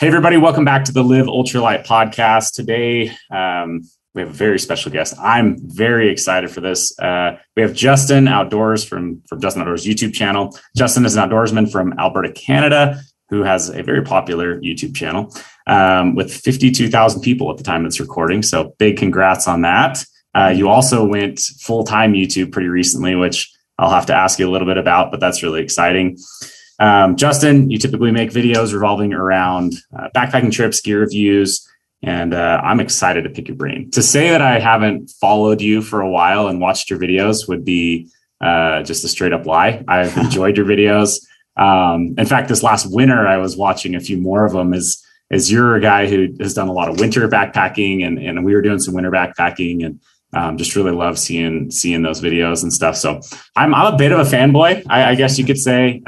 Hey, everybody. Welcome back to the Live Ultralight podcast. Today, we have a very special guest. I'm very excited for this. We have Justin Outdoors from Justin Outdoors YouTube channel. Justin is an outdoorsman from Alberta, Canada, who has a very popular YouTube channel with 52,000 people at the time it's recording. So big congrats on that. You also went full-time YouTube pretty recently, which I'll have to ask you a little bit about, but that's really exciting. Justin, you typically make videos revolving around backpacking trips, gear reviews, and I'm excited to pick your brain. To say that I haven't followed you for a while and watched your videos would be just a straight up lie. I've enjoyed your videos. In fact, this last winter, I was watching a few more of them as you're a guy who has done a lot of winter backpacking and we were doing some winter backpacking and just really love seeing those videos and stuff. So I'm a bit of a fanboy, I guess you could say.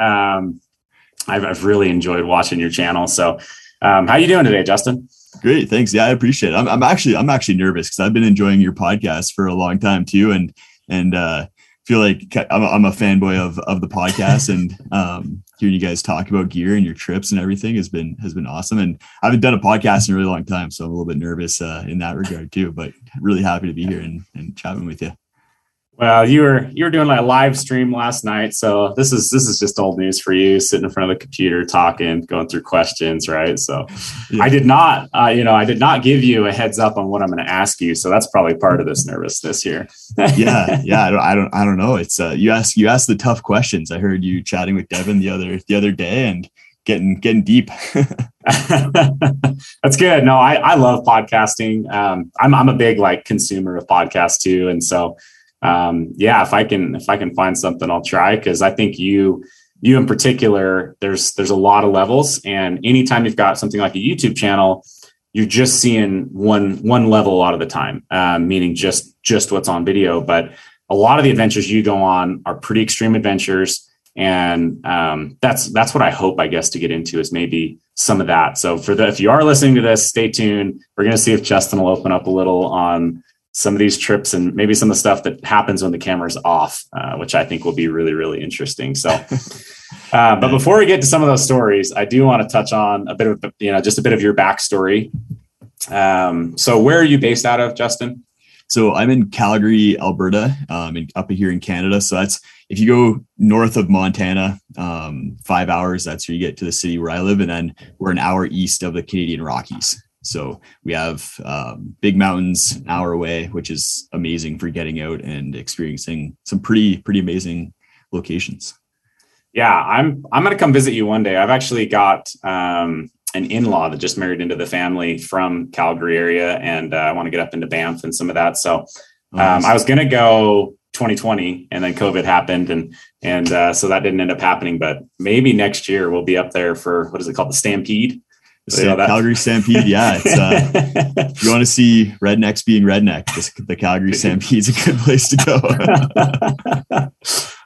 I've really enjoyed watching your channel. So how you doing today, Justin? Great. Thanks. Yeah, I appreciate it. I'm actually nervous because I've been enjoying your podcast for a long time too. And feel like I'm a fanboy of the podcast and hearing you guys talk about gear and your trips and everything has been awesome. And I haven't done a podcast in a really long time, so I'm a little bit nervous in that regard too, but really happy to be here and chatting with you. Well, you were doing like a live stream last night, so this is just old news for you, sitting in front of the computer, talking, going through questions, right? So yeah. I did not give you a heads up on what I'm going to ask you, so that's probably part of this nervousness here. yeah. I don't know. It's you ask the tough questions. I heard you chatting with Devin the other day and getting deep. That's good. No, I love podcasting. I'm a big consumer of podcasts too, and so. If I can find something, I'll try. Cause I think you in particular, there's a lot of levels, and anytime you've got something like a YouTube channel, you're just seeing one level a lot of the time, meaning just what's on video. But a lot of the adventures you go on are pretty extreme adventures. And, that's what I hope, I guess, to get into is maybe some of that. So if you are listening to this, stay tuned. We're going to see if Justin will open up a little on some of these trips and maybe some of the stuff that happens when the camera's off, which I think will be really, really interesting. So, but before we get to some of those stories, I do want to touch on a bit of, just a bit of your backstory. So where are you based out of, Justin? So I'm in Calgary, Alberta, up here in Canada. So that's, if you go north of Montana, 5 hours, that's where you get to the city where I live. And then we're an hour east of the Canadian Rockies. So we have big mountains an hour away, which is amazing for getting out and experiencing some pretty amazing locations. Yeah, I'm going to come visit you one day. I've actually got an in-law that just married into the family from Calgary area, and I want to get up into Banff and some of that. So I was going to go 2020, and then COVID happened, and so that didn't end up happening. But maybe next year we'll be up there for, what is it called, the Stampede? So Calgary Stampede, yeah. It's if you want to see rednecks being redneck, the Calgary Stampede is a good place to go.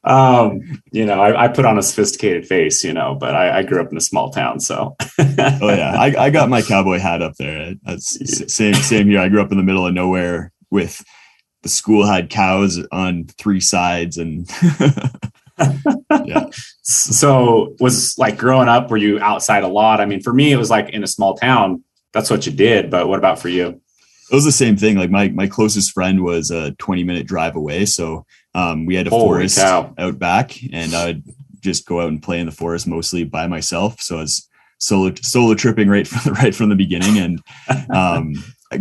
I put on a sophisticated face, but I grew up in a small town, so. Oh yeah, I got my cowboy hat up there. That's same here. I grew up in the middle of nowhere with the school had cows on 3 sides and. Yeah. So was growing up, were you outside a lot? I mean, for me, it was in a small town, that's what you did. But what about for you? It was the same thing. My closest friend was a 20-minute drive away. So we had a forest out back, and I would just go out and play in the forest mostly by myself. So I was solo tripping right from the beginning. And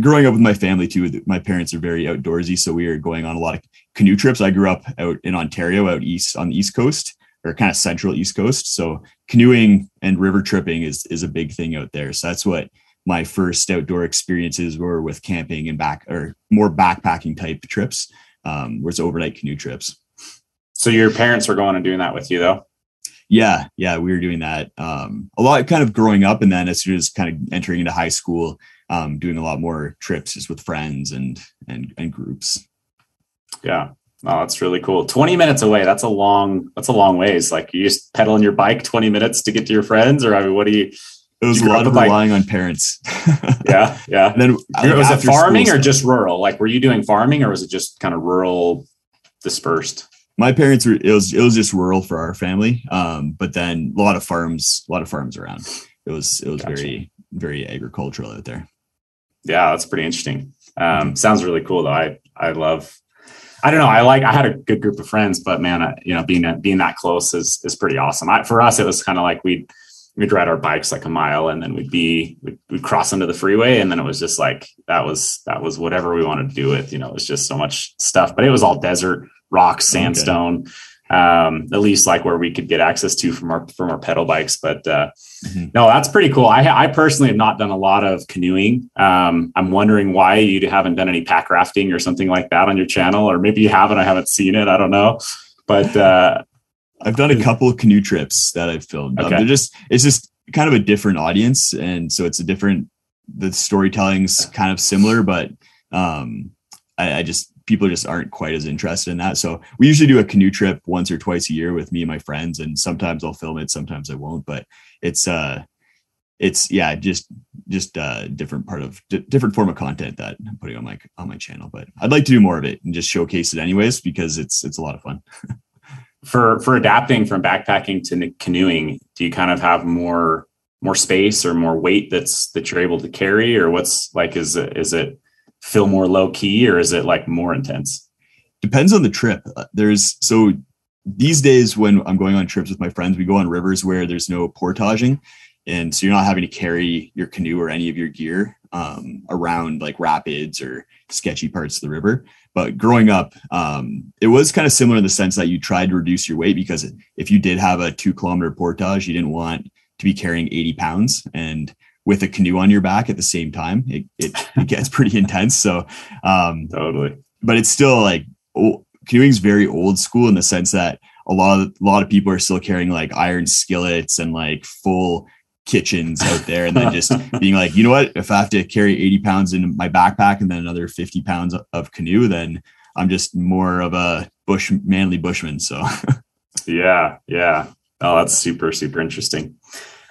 growing up with my family too, my parents are very outdoorsy. So we were going on a lot of canoe trips. I grew up out in Ontario, out east on the East Coast, or kind of central East Coast. So canoeing and river tripping is a big thing out there. So that's what my first outdoor experiences were with camping and more backpacking type trips, was overnight canoe trips. So your parents were going and doing that with you though? Yeah, we were doing that a lot, kind of growing up, and then as soon as kind of entering into high school, doing a lot more trips just with friends and groups. Yeah. Oh, that's really cool. 20 minutes away. That's a long ways. You just pedaling your bike 20 minutes to get to your friends, or I mean, what do you? It was a lot of relying on parents. Yeah. And then was it farming or just rural? Were you doing farming, or was it just kind of rural dispersed? My parents it was just rural for our family. But then a lot of farms around. It was gotcha. very agricultural out there. Yeah, that's pretty interesting. Sounds really cool though. I love, I don't know. I had a good group of friends, but man, being that close is pretty awesome. For us, it was kind of like we'd ride our bikes like a mile, and then we'd cross into the freeway, and then it was just like that was whatever we wanted to do with. It was just so much stuff, but it was all desert, rocks, sandstone. Okay. At least like where we could get access to from our pedal bikes. But no, that's pretty cool. I personally have not done a lot of canoeing. I'm wondering why you haven't done any pack rafting or something like that on your channel, or maybe you haven't. I haven't seen it. I don't know. But I've done a couple of canoe trips that I've filmed. Okay. It's just kind of a different audience, and so it's the storytelling's kind of similar, but people just aren't quite as interested in that. So we usually do a canoe trip once or twice a year with me and my friends, and sometimes I'll film it, sometimes I won't, but it's just a different form of content that I'm putting on my channel. But I'd like to do more of it and just showcase it anyways, because it's a lot of fun. For adapting from backpacking to canoeing, do you kind of have more space or more weight that you're able to carry, or what's like, is it feel more low key, or is it like more intense? Depends on the trip. So these days when I'm going on trips with my friends, we go on rivers where there's no portaging. And so you're not having to carry your canoe or any of your gear around like rapids or sketchy parts of the river. But growing up, it was kind of similar in the sense that you tried to reduce your weight, because if you did have a 2-kilometer portage, you didn't want to be carrying 80 pounds. And with a canoe on your back at the same time, it gets pretty intense. So totally. But it's still like canoeing is very old school in the sense that a lot of people are still carrying like iron skillets and like full kitchens out there, and then just being like, you know what, if I have to carry 80 pounds in my backpack and then another 50 pounds of canoe, then I'm just more of a manly bushman. So yeah. Oh, that's super, super interesting.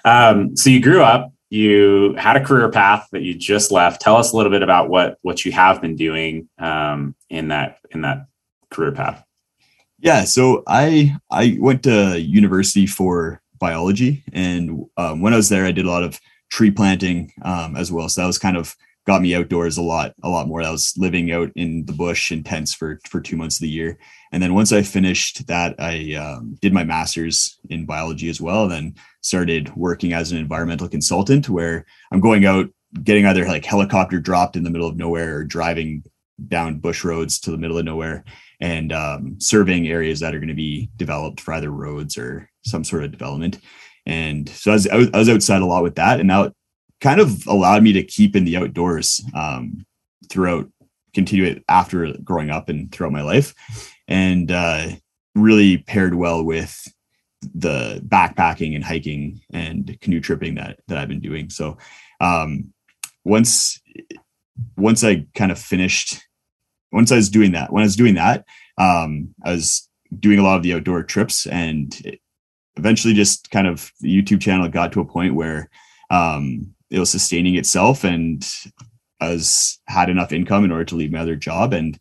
So you grew up, you had a career path that you just left. Tell us a little bit about what you have been doing in that career path. Yeah. So I went to university for biology, and when I was there, I did a lot of tree planting as well. So that was kind of got me outdoors a lot more. I was living out in the bush in tents for 2 months of the year. And then once I finished that, I did my master's in biology as well, and then started working as an environmental consultant, where I'm going out, getting either like helicopter dropped in the middle of nowhere or driving down bush roads to the middle of nowhere, and surveying areas that are going to be developed for either roads or some sort of development. And so I was outside a lot with that, and that kind of allowed me to keep in the outdoors continue it after growing up and throughout my life, and really paired well with the backpacking and hiking and canoe tripping that I've been doing. So once I kind of finished, once I was doing that, I was doing a lot of the outdoor trips, and eventually just kind of the YouTube channel got to a point where it was sustaining itself, and I had enough income in order to leave my other job, and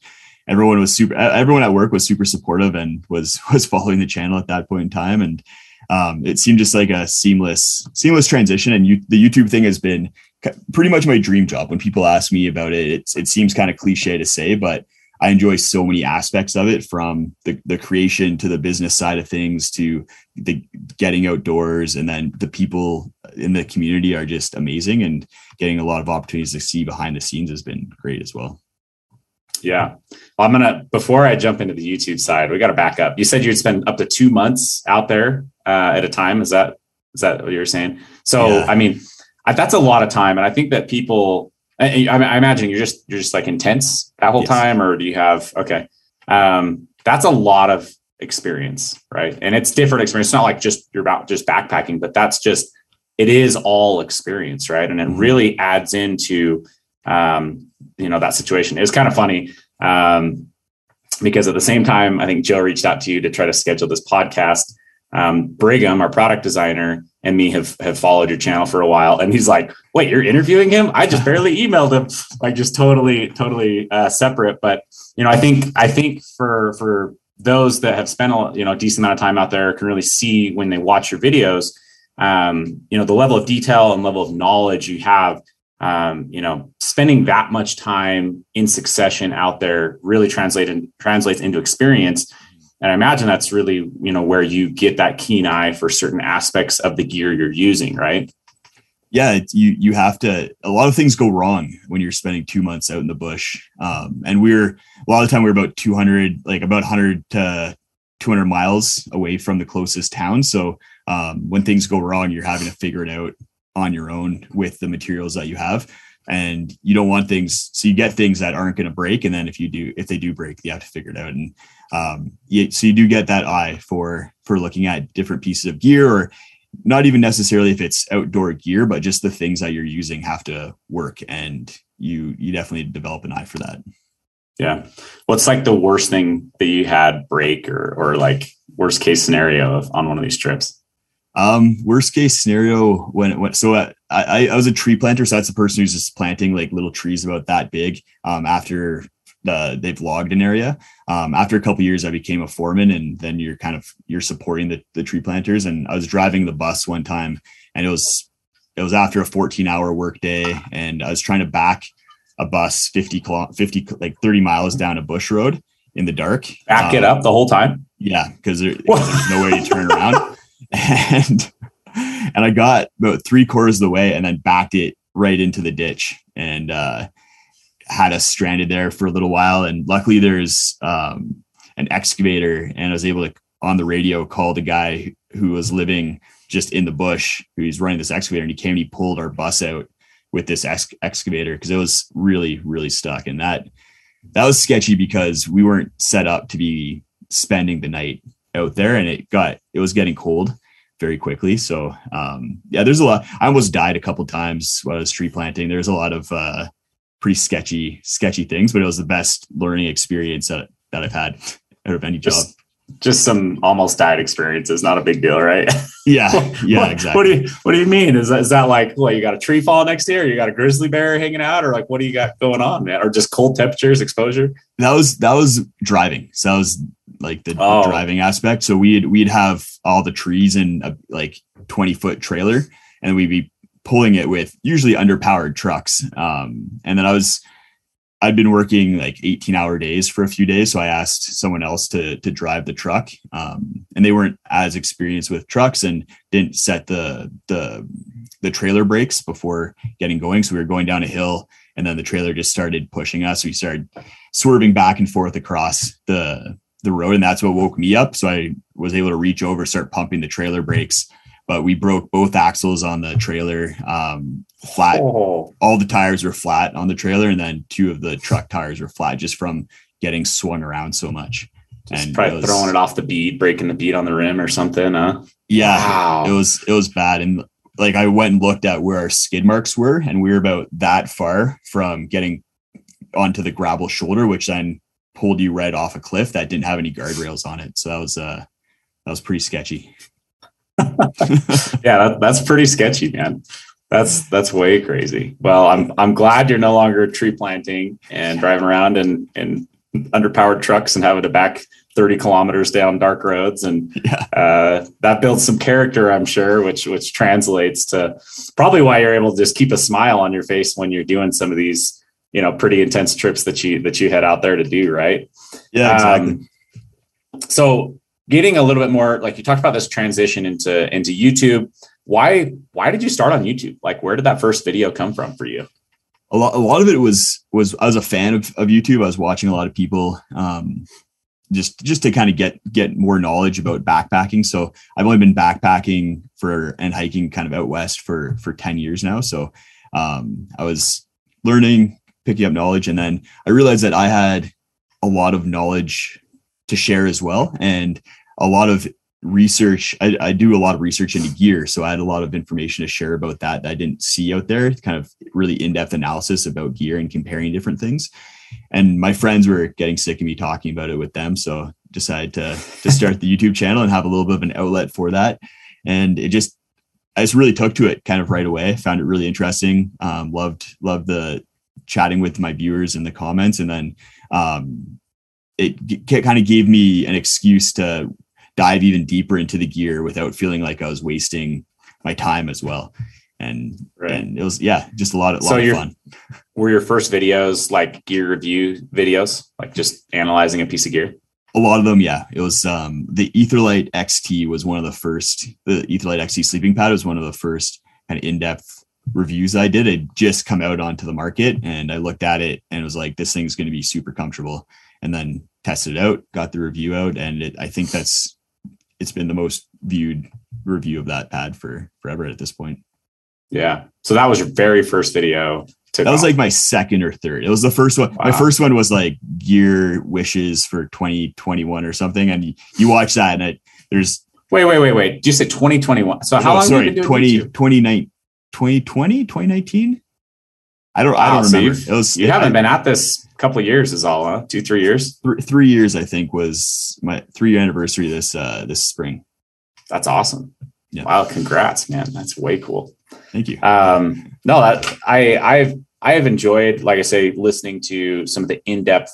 everyone at work was super supportive and was following the channel at that point in time. And it seemed just like a seamless transition. And the YouTube thing has been pretty much my dream job. When people ask me about it, it seems kind of cliche to say, but I enjoy so many aspects of it, from the creation to the business side of things to the getting outdoors. And then the people in the community are just amazing, and getting a lot of opportunities to see behind the scenes has been great as well. Yeah. Well, before I jump into the YouTube side, we got to back up. You said you'd spend up to 2 months out there at a time. Is that what you're saying? So, yeah. I mean, that's a lot of time. And I think that people, I imagine you're just like intense that whole time, or do you have, okay. That's a lot of experience, right? And it's different experience. It's not like you're about just backpacking, but it is all experience, right? And it really adds into, that situation. It was kind of funny because at the same time, I think Joe reached out to you to try to schedule this podcast. Brigham, our product designer, and me have followed your channel for a while. And he's like, wait, you're interviewing him? I just barely emailed him. Like, just totally separate. But, I think for those that have spent a decent amount of time out there, can really see when they watch your videos, the level of detail and level of knowledge you have, spending that much time in succession out there really translates into experience. And I imagine that's really, where you get that keen eye for certain aspects of the gear you're using, right? Yeah, you have to, a lot of things go wrong when you're spending 2 months out in the bush. And a lot of the time we're about 100 to 200 miles away from the closest town. So when things go wrong, you're having to figure it out on your own with the materials that you have. And you don't want things, so you get things that aren't going to break. And then if they do break, you have to figure it out. And so you do get that eye for looking at different pieces of gear, or not even necessarily if it's outdoor gear, but just the things that you're using have to work. And you definitely develop an eye for that. Yeah. What's like the worst thing that you had break or like worst case scenario on one of these trips? Worst case scenario I was a tree planter. So that's the person who's just planting like little trees about that big, after they've logged an area. After a couple of years, I became a foreman, and then you're supporting the tree planters. And I was driving the bus one time, and it was after a 14-hour work day, and I was trying to back a bus 50 like 30 miles down a bush road in the dark. Back it up the whole time? Yeah, because there's no way to turn around. And I got about 3/4 of the way and then backed it right into the ditch, and had us stranded there for a little while. And luckily there's an excavator, and I was able to, on the radio, call the guy who was living just in the bush, who's running this excavator, and he came and he pulled our bus out with this excavator, because it was really, really stuck. And that was sketchy because we weren't set up to be spending the night out there, and it was getting cold very quickly. So there's a lot. I almost died a couple of times while I was tree planting. There's a lot of pretty sketchy things, but it was the best learning experience that I've had out of any job. Just some almost died experiences, not a big deal, right? Yeah, exactly. What do you mean? Is that like, you got a tree fall next to you, or you got a grizzly bear hanging out, or like, what do you got going on, man? Or just cold temperatures, exposure? That was driving. So that was like the driving aspect. So we'd have all the trees in a like 20-foot trailer, and we'd be pulling it with usually underpowered trucks. And then I'd been working like 18-hour days for a few days. So I asked someone else to drive the truck. And they weren't as experienced with trucks and didn't set the trailer brakes before getting going. So we were going down a hill, and then the trailer just started pushing us. We started swerving back and forth across the road, and that's what woke me up. So I was able to reach over, start pumping the trailer brakes, but we broke both axles on the trailer, flat. Oh. All the tires were flat on the trailer, and then 2 of the truck tires were flat just from getting swung around so much. Just and probably throwing it off the bead, breaking the bead on the rim or something. Yeah, wow. It was bad. And like, I went and looked at where our skid marks were, and we were about that far from getting onto the gravel shoulder, which then pulled you right off a cliff that didn't have any guardrails on it. So that was pretty sketchy. Yeah, that's pretty sketchy, man. That's way crazy. Well, I'm glad you're no longer tree planting and driving around in underpowered trucks and having to back 30 kilometers down dark roads. And that builds some character, I'm sure, which translates to probably why you're able to just keep a smile on your face when you're doing some of these, pretty intense trips that you head out there to do, right? Yeah, exactly. So getting a little bit more, like you talked about this transition into YouTube. Why did you start on YouTube? Like, where did that first video come from for you? A lot of it was I was a fan of YouTube. I was watching a lot of people, just to kind of get more knowledge about backpacking. So I've only been backpacking and hiking kind of out west for 10 years now. So I was learning, picking up knowledge, and then I realized that I had a lot of knowledge to share as well, and a lot of research. I do a lot of research into gear, so I had a lot of information to share about that I didn't see out there, kind of really in-depth analysis about gear and comparing different things. And my friends were getting sick of me talking about it with them, so decided to start the YouTube channel and have a little bit of an outlet for that. And I just really took to it kind of right away. Found it really interesting. Loved the chatting with my viewers in the comments, and then it kind of gave me an excuse to dive even deeper into the gear without feeling like I was wasting my time as well. And it was, just a lot of fun. Were your first videos like gear review videos, like just analyzing a piece of gear? A lot of them, yeah. It was the Ultralight XT was one of the first. The Ultralight XT sleeping pad was one of the first kind of in-depth reviews I did. It just come out onto the market, and I looked at it and was like, this thing's going to be super comfortable. And then tested it out, got the review out, and I think it's been the most viewed review of that pad forever at this point. Yeah. So that was your very first video. That was like my second or third. It was the first one. Wow. My first one was like gear wishes for 2021 or something. And you watch that and there's. Wait. Did you say 2021? So how long have you been doing 2019? I don't remember. You haven't been at this a couple of years is all, huh? 2-3 years? 3 years, I think, was my 3-year anniversary this spring. That's awesome. Yeah. Wow. Congrats, man. That's way cool. Thank you. No, that I have enjoyed, like I say, listening to some of the in-depth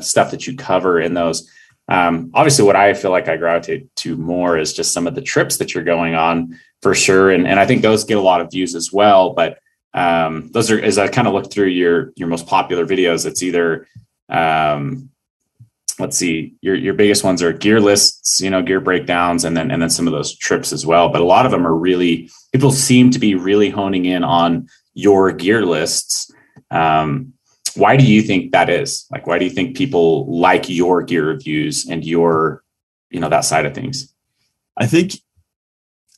stuff that you cover in those. Obviously, what I feel like I gravitate to more is just some of the trips that you're going on for sure, and I think those get a lot of views as well. But those are, as I kind of look through your most popular videos, it's either let's see, your biggest ones are gear lists, gear breakdowns, and then some of those trips as well. But a lot of them are really, people seem to be really honing in on your gear lists. Why do you think that is? Like, why do you think people like your gear reviews and your, that side of things? I think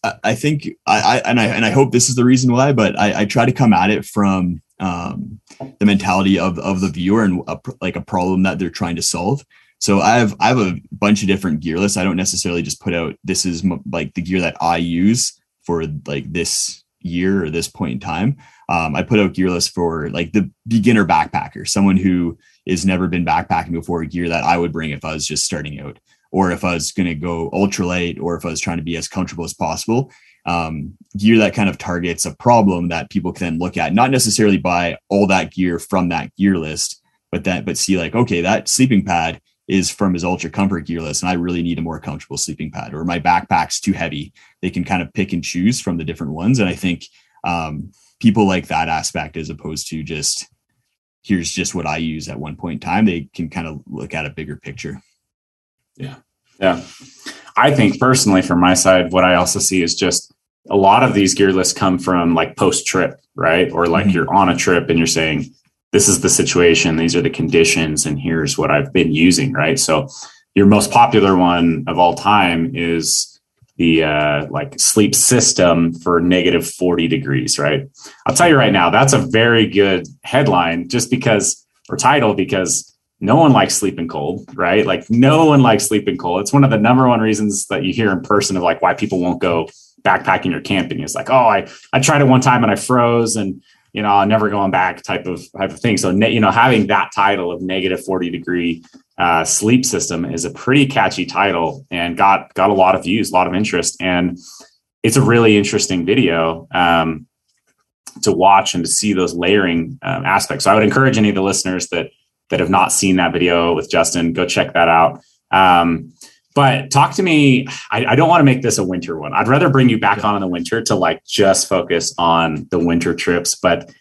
I hope this is the reason why, but I try to come at it from the mentality of the viewer and a problem that they're trying to solve. So I have a bunch of different gear lists. I don't necessarily just put out, this is like the gear that I use for like this year or this point in time. I put out gear lists for like the beginner backpacker, someone who has never been backpacking before, gear that I would bring if I was just starting out, or if I was going to go ultralight, or if I was trying to be as comfortable as possible. Gear that kind of targets a problem that people can then look at, not necessarily buy all that gear from that gear list, but see like, okay, that sleeping pad is from his ultra comfort gear list, and I really need a more comfortable sleeping pad, or my backpack's too heavy. They can kind of pick and choose from the different ones. And I think people like that aspect, as opposed to just, here's just what I use at one point in time. They can kind of look at a bigger picture. Yeah. I think personally, from my side, what I also see is just a lot of these gear lists come from like post trip, right? Or like you're on a trip and you're saying, this is the situation, these are the conditions, and here's what I've been using, right? So your most popular one of all time is the like sleep system for -40 degrees, right? I'll tell you right now, that's a very good headline just because, or title, because no one likes sleeping cold, right? Like no one likes sleeping cold. It's one of the number one reasons that you hear in person of like why people won't go backpacking or camping. It's like, oh, I tried it one time and I froze, and I'm never going back type of thing. So, having that title of -40 degree sleep system is a pretty catchy title, and got a lot of views, a lot of interest. And it's a really interesting video to watch and to see those layering aspects. So I would encourage any of the listeners that have not seen that video with Justin, go check that out. But talk to me. I don't want to make this a winter one. I'd rather bring you back on in the winter to like just focus on the winter trips. But,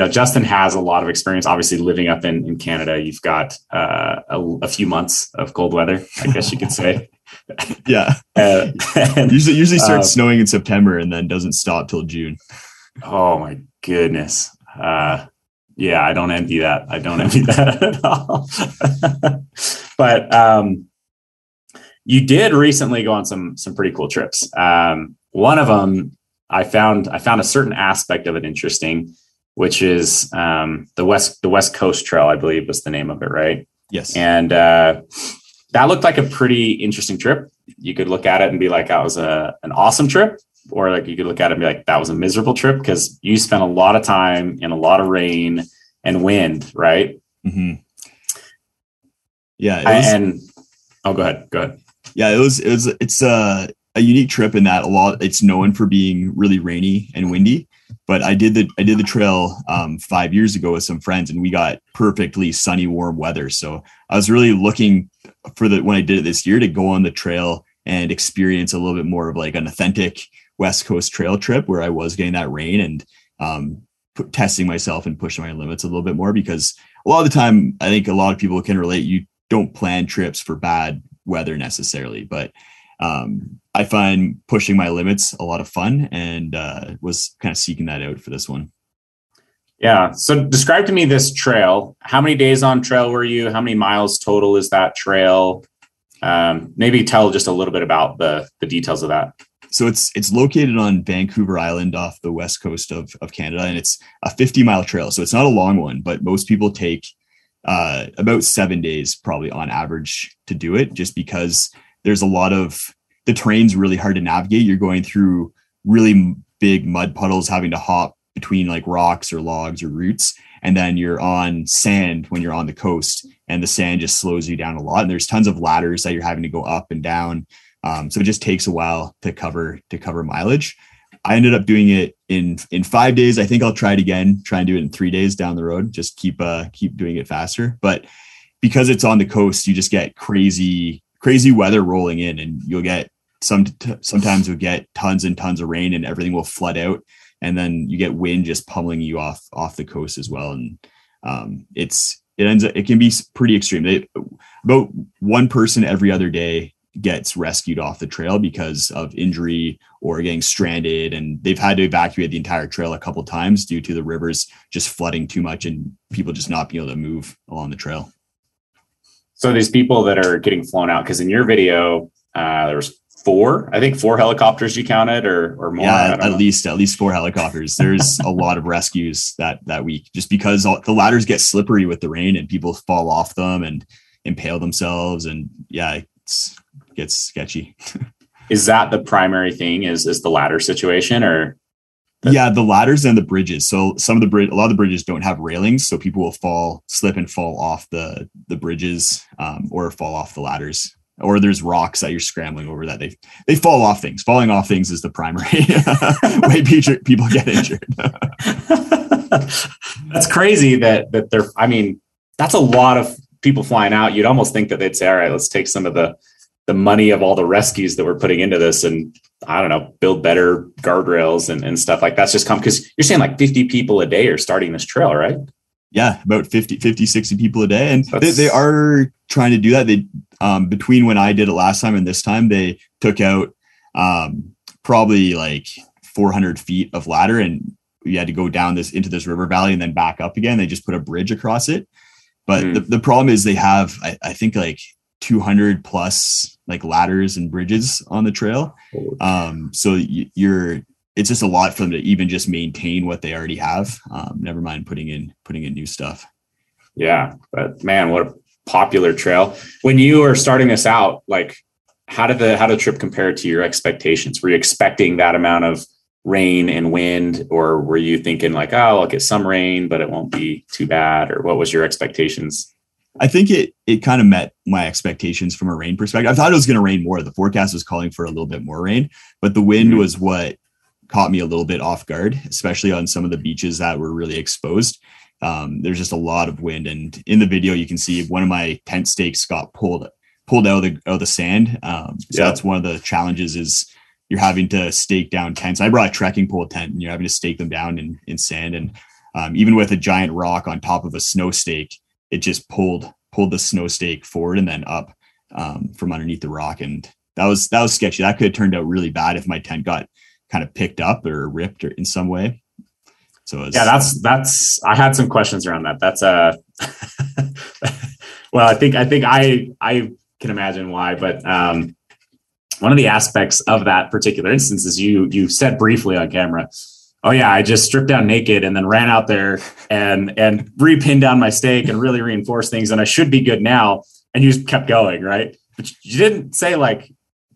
Justin has a lot of experience, obviously living up in Canada. You've got a few months of cold weather, I guess you could say. Yeah. Usually starts snowing in September and then doesn't stop till June. Oh my goodness. Yeah, I don't envy that. At all. But you did recently go on some pretty cool trips. One of them, I found a certain aspect of it interesting, which is the West Coast Trail, I believe was the name of it, right? Yes. And that looked like a pretty interesting trip. You could look at it and be like, that was an awesome trip. Or like you could look at it and be like, that was a miserable trip, because you spent a lot of time in a lot of rain and wind, right? Mm-hmm. Yeah. Go ahead. Yeah, it's a unique trip in that it's known for being really rainy and windy. But I did the trail 5 years ago with some friends, and we got perfectly sunny, warm weather. So I was really looking for when I did it this year to go on the trail and experience a little bit more of like an authentic West Coast trail trip where I was getting that rain and testing myself and pushing my limits a little bit more, because a lot of the time, I think a lot of people can relate. You don't plan trips for bad weather necessarily, but I find pushing my limits a lot of fun, and was kind of seeking that out for this one. Yeah. So describe to me this trail. How many days on trail were you? How many miles total is that trail? Maybe tell just a little bit about the details of that. So it's located on Vancouver Island off the west coast of Canada, and it's a 50-mile trail. So it's not a long one, but most people take about 7 days probably on average to do it, just because there's a lot of, the terrain's really hard to navigate. You're going through really big mud puddles, having to hop between like rocks or logs or roots. And then you're on sand when you're on the coast, and the sand just slows you down a lot. And there's tons of ladders that you're having to go up and down. So it just takes a while to cover mileage. I ended up doing it in 5 days. I think I'll try it again, try and do it in 3 days down the road, just keep doing it faster. But because it's on the coast, you just get crazy weather rolling in, and you'll get sometimes you'll get tons and tons of rain, and everything will flood out. And then you get wind just pummeling you off the coast as well. And it can be pretty extreme. About one person every other day gets rescued off the trail because of injury or getting stranded, and they've had to evacuate the entire trail a couple of times due to the rivers just flooding too much and people just not being able to move along the trail. So these people that are getting flown out, because in your video there was four helicopters you counted, or more? Yeah, at least 4 helicopters. There's a lot of rescues that week, just because the ladders get slippery with the rain and people fall off them and impale themselves, and yeah, it gets sketchy. Is that the primary thing? Is the ladder situation, or? Yeah, the ladders and the bridges. So a lot of the bridges don't have railings, so people will slip and fall off the bridges, or fall off the ladders. Or there's rocks that you're scrambling over that they fall off things. Falling off things is the primary way people get injured. That's crazy that they're, I mean, that's a lot of people flying out. You'd almost think that they'd say, all right, let's take some of the money of all the rescues that we're putting into this and, I don't know, build better guardrails and stuff like that's just come, because you're saying like 50 people a day are starting this trail, right? Yeah, about 50, 60 people a day. And they are trying to do that. They, between when I did it last time and this time, they took out probably like 400 feet of ladder, and you had to go down into this river valley and then back up again. They just put a bridge across it. But the problem is they have, I think, like 200 plus like ladders and bridges on the trail. So it's just a lot for them to even just maintain what they already have. Never mind putting in new stuff. Yeah, but man, what a popular trail. When you were starting this out, like how did the trip compare to your expectations? Were you expecting that amount of rain and wind, or were you thinking like, oh, I'll get some rain, but it won't be too bad? Or what was your expectations? I think it kind of met my expectations from a rain perspective. I thought it was going to rain more. The forecast was calling for a little bit more rain, but the wind was what caught me a little bit off guard, especially on some of the beaches that were really exposed. There's just a lot of wind, and in the video you can see one of my tent stakes got pulled out of the sand. That's one of the challenges, is you're having to stake down tents. I brought a trekking pole tent, and you're having to stake them down in sand, and even with a giant rock on top of a snow stake, it just pulled the snow stake forward and then up from underneath the rock, and that was sketchy. That could have turned out really bad if my tent got kind of picked up or ripped or in some way. So that's I had some questions around that. That's well, I think I can imagine why, but one of the aspects of that particular instance is you said briefly on camera, oh yeah, I just stripped down naked and then ran out there and re-pinned down my stake and really reinforced things, and I should be good now. And you just kept going, right? But you didn't say, like,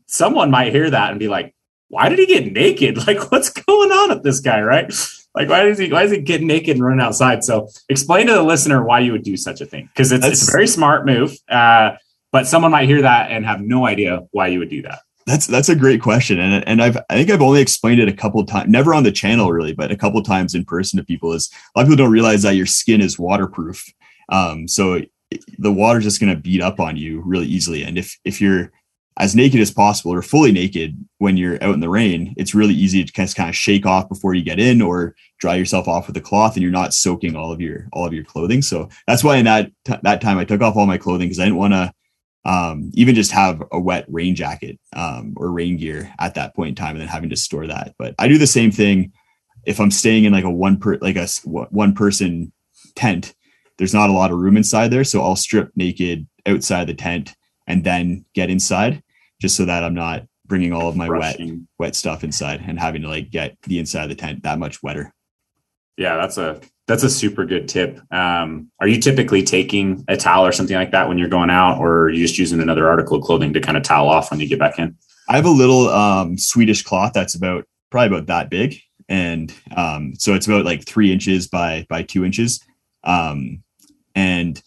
someone might hear that and be like, why did he get naked? Like, what's going on with this guy, right? Like, why is he get naked and run outside? So explain to the listener why you would do such a thing, because it's a very smart move. But someone might hear that and have no idea why you would do that. That's a great question. And I think I've only explained it a couple of times, never on the channel really, but a couple of times in person to people. Is a lot of people don't realize that your skin is waterproof. So the water's just going to beat up on you really easily. And if you're as naked as possible or fully naked when you're out in the rain. It's really easy to kind of shake off before you get in or dry yourself off with a cloth, and you're not soaking all of your clothing. So that's why in that time I took off all my clothing, because I didn't want to even just have a wet rain jacket or rain gear at that point in time and then having to store that. But I do the same thing if I'm staying in like a one person tent. There's not a lot of room inside there, so I'll strip naked outside the tent and then get inside, just so that I'm not bringing all of my wet stuff inside and having to like get the inside of the tent that much wetter. Yeah, that's a super good tip. Are you typically taking a towel or something like that when you're going out, or are you just using another article of clothing to kind of towel off when you get back in? I have a little Swedish cloth that's probably about that big. And so it's about like 3 inches by 2 inches. And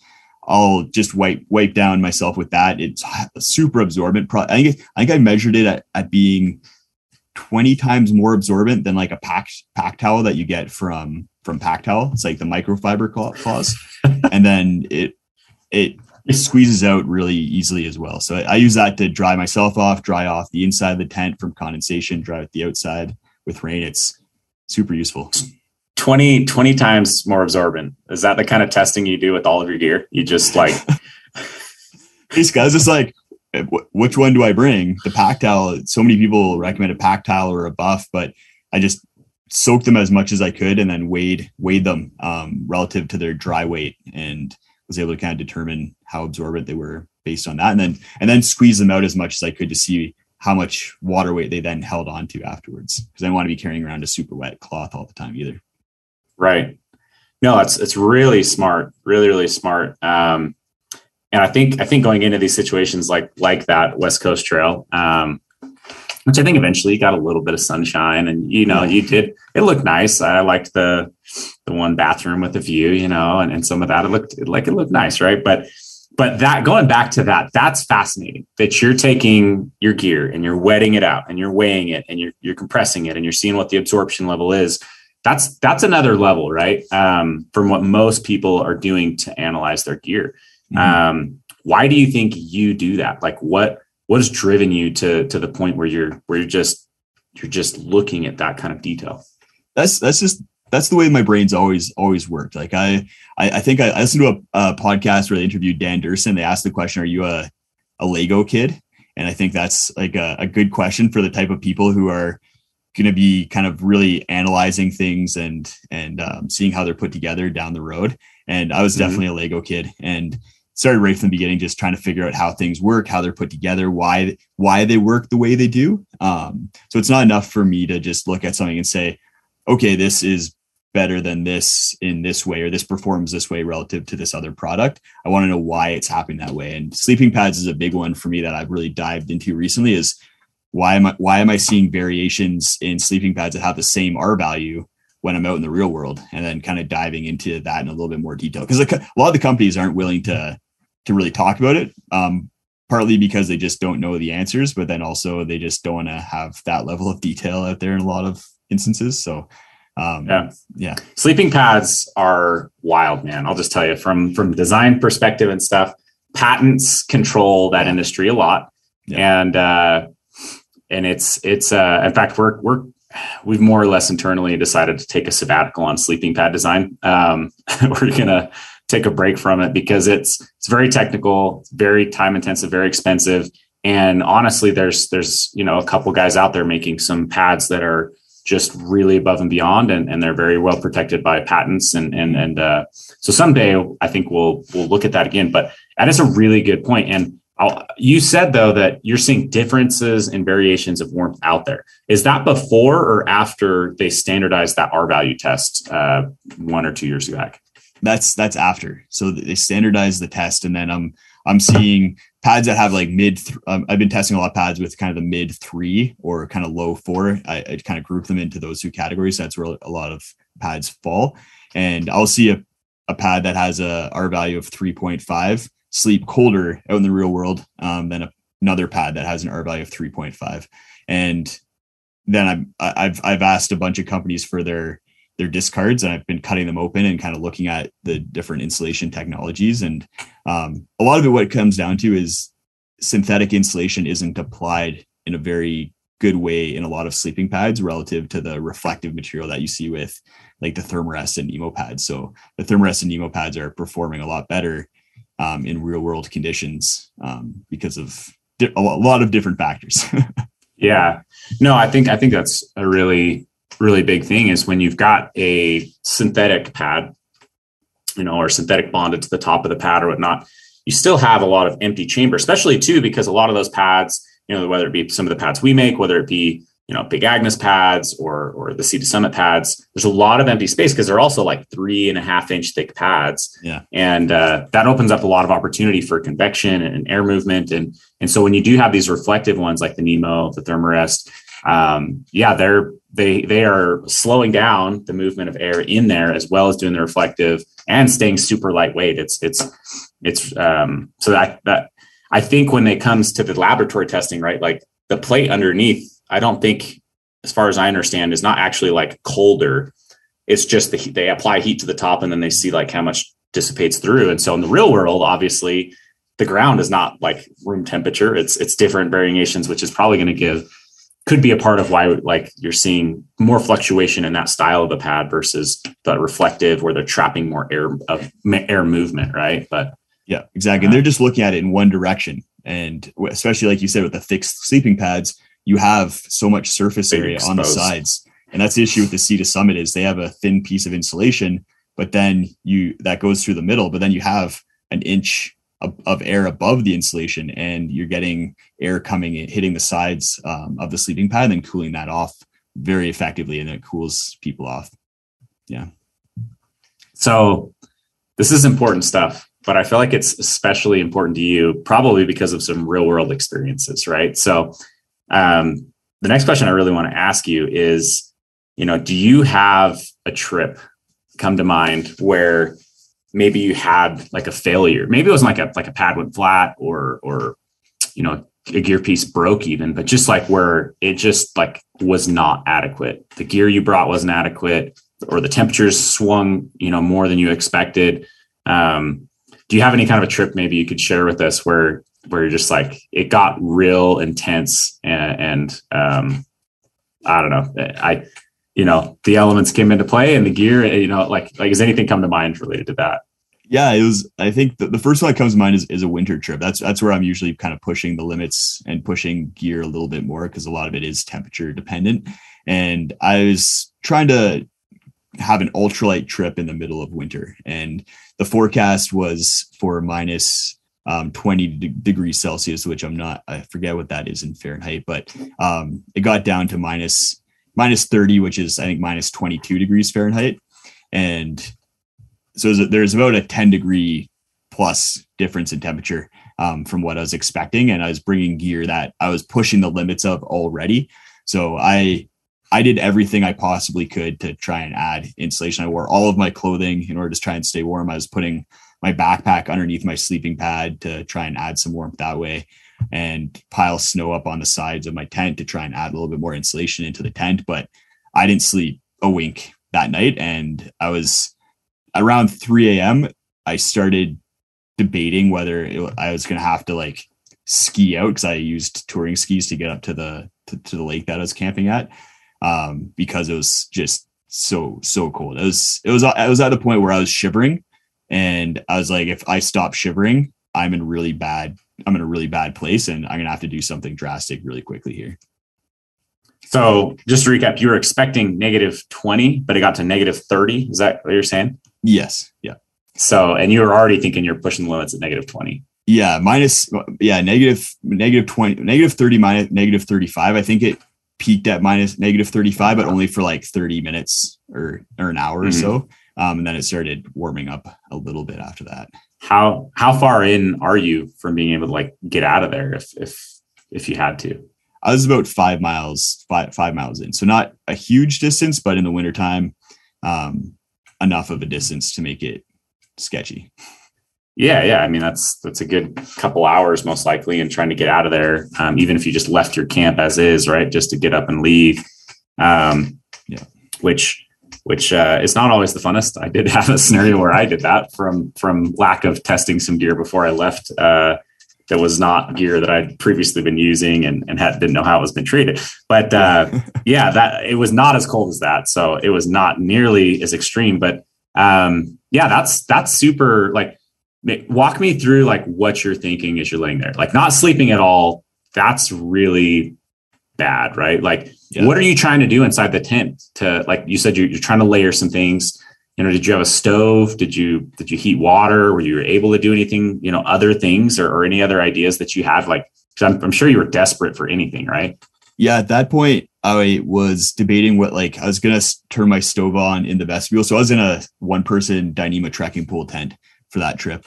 I'll just wipe down myself with that. It's super absorbent. I think I measured it at being 20 times more absorbent than like a pack towel that you get from Pack Towel. It's like the microfiber cloths. And then it squeezes out really easily as well. So I use that to dry myself off, dry off the inside of the tent from condensation, dry out the outside with rain. It's super useful. 20 times more absorbent. Is that the kind of testing you do with all of your gear? You just like these guys, it's like, which one do I bring? The pack towel. So many people recommend a pack towel or a buff, but I just soaked them as much as I could and then weighed them relative to their dry weight, and was able to kind of determine how absorbent they were based on that, and then squeeze them out as much as I could to see how much water weight they then held on to afterwards, because I don't want to be carrying around a super wet cloth all the time either. Right. No, it's really smart, really, really smart. And I think going into these situations like that West Coast trail, which I think eventually got a little bit of sunshine, and it looked nice. I liked the one bathroom with the view, and some of that it looked nice, right? But that, going back to that's fascinating that you're taking your gear and you're wetting it out and you're weighing it and you're compressing it and you're seeing what the absorption level is. That's another level, right? From what most people are doing to analyze their gear. Mm-hmm. Why do you think you do that? Like what has driven you to the point where you're just looking at that kind of detail? That's the way my brain's always worked. Like I think I listened to a podcast where they interviewed Dan Durson. They asked the question, are you a Lego kid? And I think that's like a good question for the type of people who are going to be kind of really analyzing things and seeing how they're put together down the road. And I was definitely a Lego kid, and started right from the beginning, just trying to figure out how things work, how they're put together, why they work the way they do. So it's not enough for me to just look at something and say, okay, this is better than this in this way, or this performs this way relative to this other product. I want to know why it's happening that way. And sleeping pads is a big one for me that I've really dived into recently. Is why am I seeing variations in sleeping pads that have the same R value when I'm out in the real world, and then kind of diving into that in a little bit more detail. Because a lot of the companies aren't willing to really talk about it, partly because they just don't know the answers, but then also they just don't want to have that level of detail out there in a lot of instances. So yeah. Sleeping pads are wild, man. I'll just tell you from design perspective and stuff, patents control that industry a lot. Yeah. And it's in fact, we've more or less internally decided to take a sabbatical on sleeping pad design. We're going to take a break from it because it's very technical, very time intensive, very expensive. And honestly, there's a couple guys out there making some pads that are just really above and beyond, and they're very well protected by patents. And so someday I think we'll look at that again, but that is a really good point. And you said though, that you're seeing differences and variations of warmth out there. Is that before or after they standardized that R value test 1 or 2 years back? That's after. So they standardized the test, and then I'm seeing pads that have like I've been testing a lot of pads with kind of the mid 3 or kind of low 4. I kind of group them into those 2 categories. That's where a lot of pads fall. And I'll see a pad that has a R value of 3.5 sleep colder out in the real world than another pad that has an R value of 3.5. And then I've asked a bunch of companies for their discards, and I've been cutting them open and kind of looking at the different insulation technologies. And a lot of it, what it comes down to is synthetic insulation isn't applied in a very good way in a lot of sleeping pads relative to the reflective material that you see with like the Thermarest and Nemo pads. So the Thermarest and Nemo pads are performing a lot better in real world conditions because of a lot of different factors. Yeah, no, I think that's a really, really big thing is when you've got a synthetic pad, or synthetic bonded to the top of the pad or whatnot, you still have a lot of empty chamber, especially too, because a lot of those pads, whether it be some of the pads we make, whether it be, Big Agnes pads or the Sea to Summit pads, there's a lot of empty space because they're also like 3.5 inch thick pads. Yeah. And that opens up a lot of opportunity for convection and air movement. And so when you do have these reflective ones like the Nemo, the Thermarest, they are slowing down the movement of air in there as well as doing the reflective and staying super lightweight. So that I think when it comes to the laboratory testing, right, like the plate underneath, I don't think, as far as I understand, is not actually like colder. It's just they apply heat to the top and then they see like how much dissipates through. And so in the real world, obviously the ground is not like room temperature. It's different variations, which is probably going to could be a part of why like you're seeing more fluctuation in that style of the pad versus the reflective where they're trapping more air movement. Right. But yeah, exactly. And they're just looking at it in one direction. And especially like you said, with the thick sleeping pads, you have so much surface area on the sides. And that's the issue with the Sea to Summit is they have a thin piece of insulation, but then that goes through the middle, but then you have an inch of air above the insulation and you're getting air coming in, hitting the sides of the sleeping pad and then cooling that off very effectively. And it cools people off. Yeah. So this is important stuff, but I feel like it's especially important to you probably because of some real world experiences, right? So the next question I really want to ask you is, do you have a trip come to mind where maybe you had like a failure? Maybe it was like a pad went flat or a gear piece broke even, but just like where it just like was not adequate. The gear you brought wasn't adequate or the temperatures swung, more than you expected. Do you have any kind of a trip maybe you could share with us where you're just like, it got real intense and I don't know, the elements came into play and the gear, like does anything come to mind related to that? Yeah, I think the first one that comes to mind is a winter trip. That's where I'm usually kind of pushing the limits and pushing gear a little bit more because a lot of it is temperature dependent. And I was trying to have an ultralight trip in the middle of winter. And the forecast was for minus 20 degrees Celsius, which I forget what that is in Fahrenheit, but it got down to minus 30, which is I think minus 22 degrees Fahrenheit. And so there's about a 10 degree plus difference in temperature from what I was expecting. And I was bringing gear that I was pushing the limits of already. So I did everything I possibly could to try and add insulation. I wore all of my clothing in order to try and stay warm. I was putting my backpack underneath my sleeping pad to try and add some warmth that way and pile snow up on the sides of my tent to try and add a little bit more insulation into the tent. But I didn't sleep a wink that night. And I was around 3 a.m. I started debating whether I was going to have to like ski out because I used touring skis to get up to the lake that I was camping at because it was just so cold. I was at the point where I was shivering. And I was like, if I stop shivering, I'm in a really bad place and I'm going to have to do something drastic really quickly here. So just to recap, you were expecting -20, but it got to -30. Is that what you're saying? Yes. Yeah. So, and you were already thinking you're pushing the limits at -20. Yeah. Negative 20, -30, -35. I think it peaked at -35, but only for like 30 minutes or an hour or so. And then it started warming up a little bit after that. How far in are you from being able to like get out of there if you had to? I was about 5 miles in. So not a huge distance, but in the wintertime, enough of a distance to make it sketchy. Yeah. I mean, that's a good couple hours most likely, and trying to get out of there, even if you just left your camp as is, right? Just to get up and leave. Which is not always the funnest. I did have a scenario where I did that from lack of testing some gear before I left that was not gear that I'd previously been using and didn't know how it was been treated. But that it was not as cold as that. So it was not nearly as extreme, but that's super. Like, walk me through like what you're thinking as you're laying there, like not sleeping at all. That's really bad, right? Like, what are you trying to do inside the tent to, like you said, you're trying to layer some things. Did you have a stove? Did you heat water? Were you able to do anything, other things or any other ideas that you had? Like, I'm sure you were desperate for anything, right? Yeah. At that point, I was debating I was going to turn my stove on in the vestibule. So I was in a 1-person Dyneema trekking pole tent for that trip.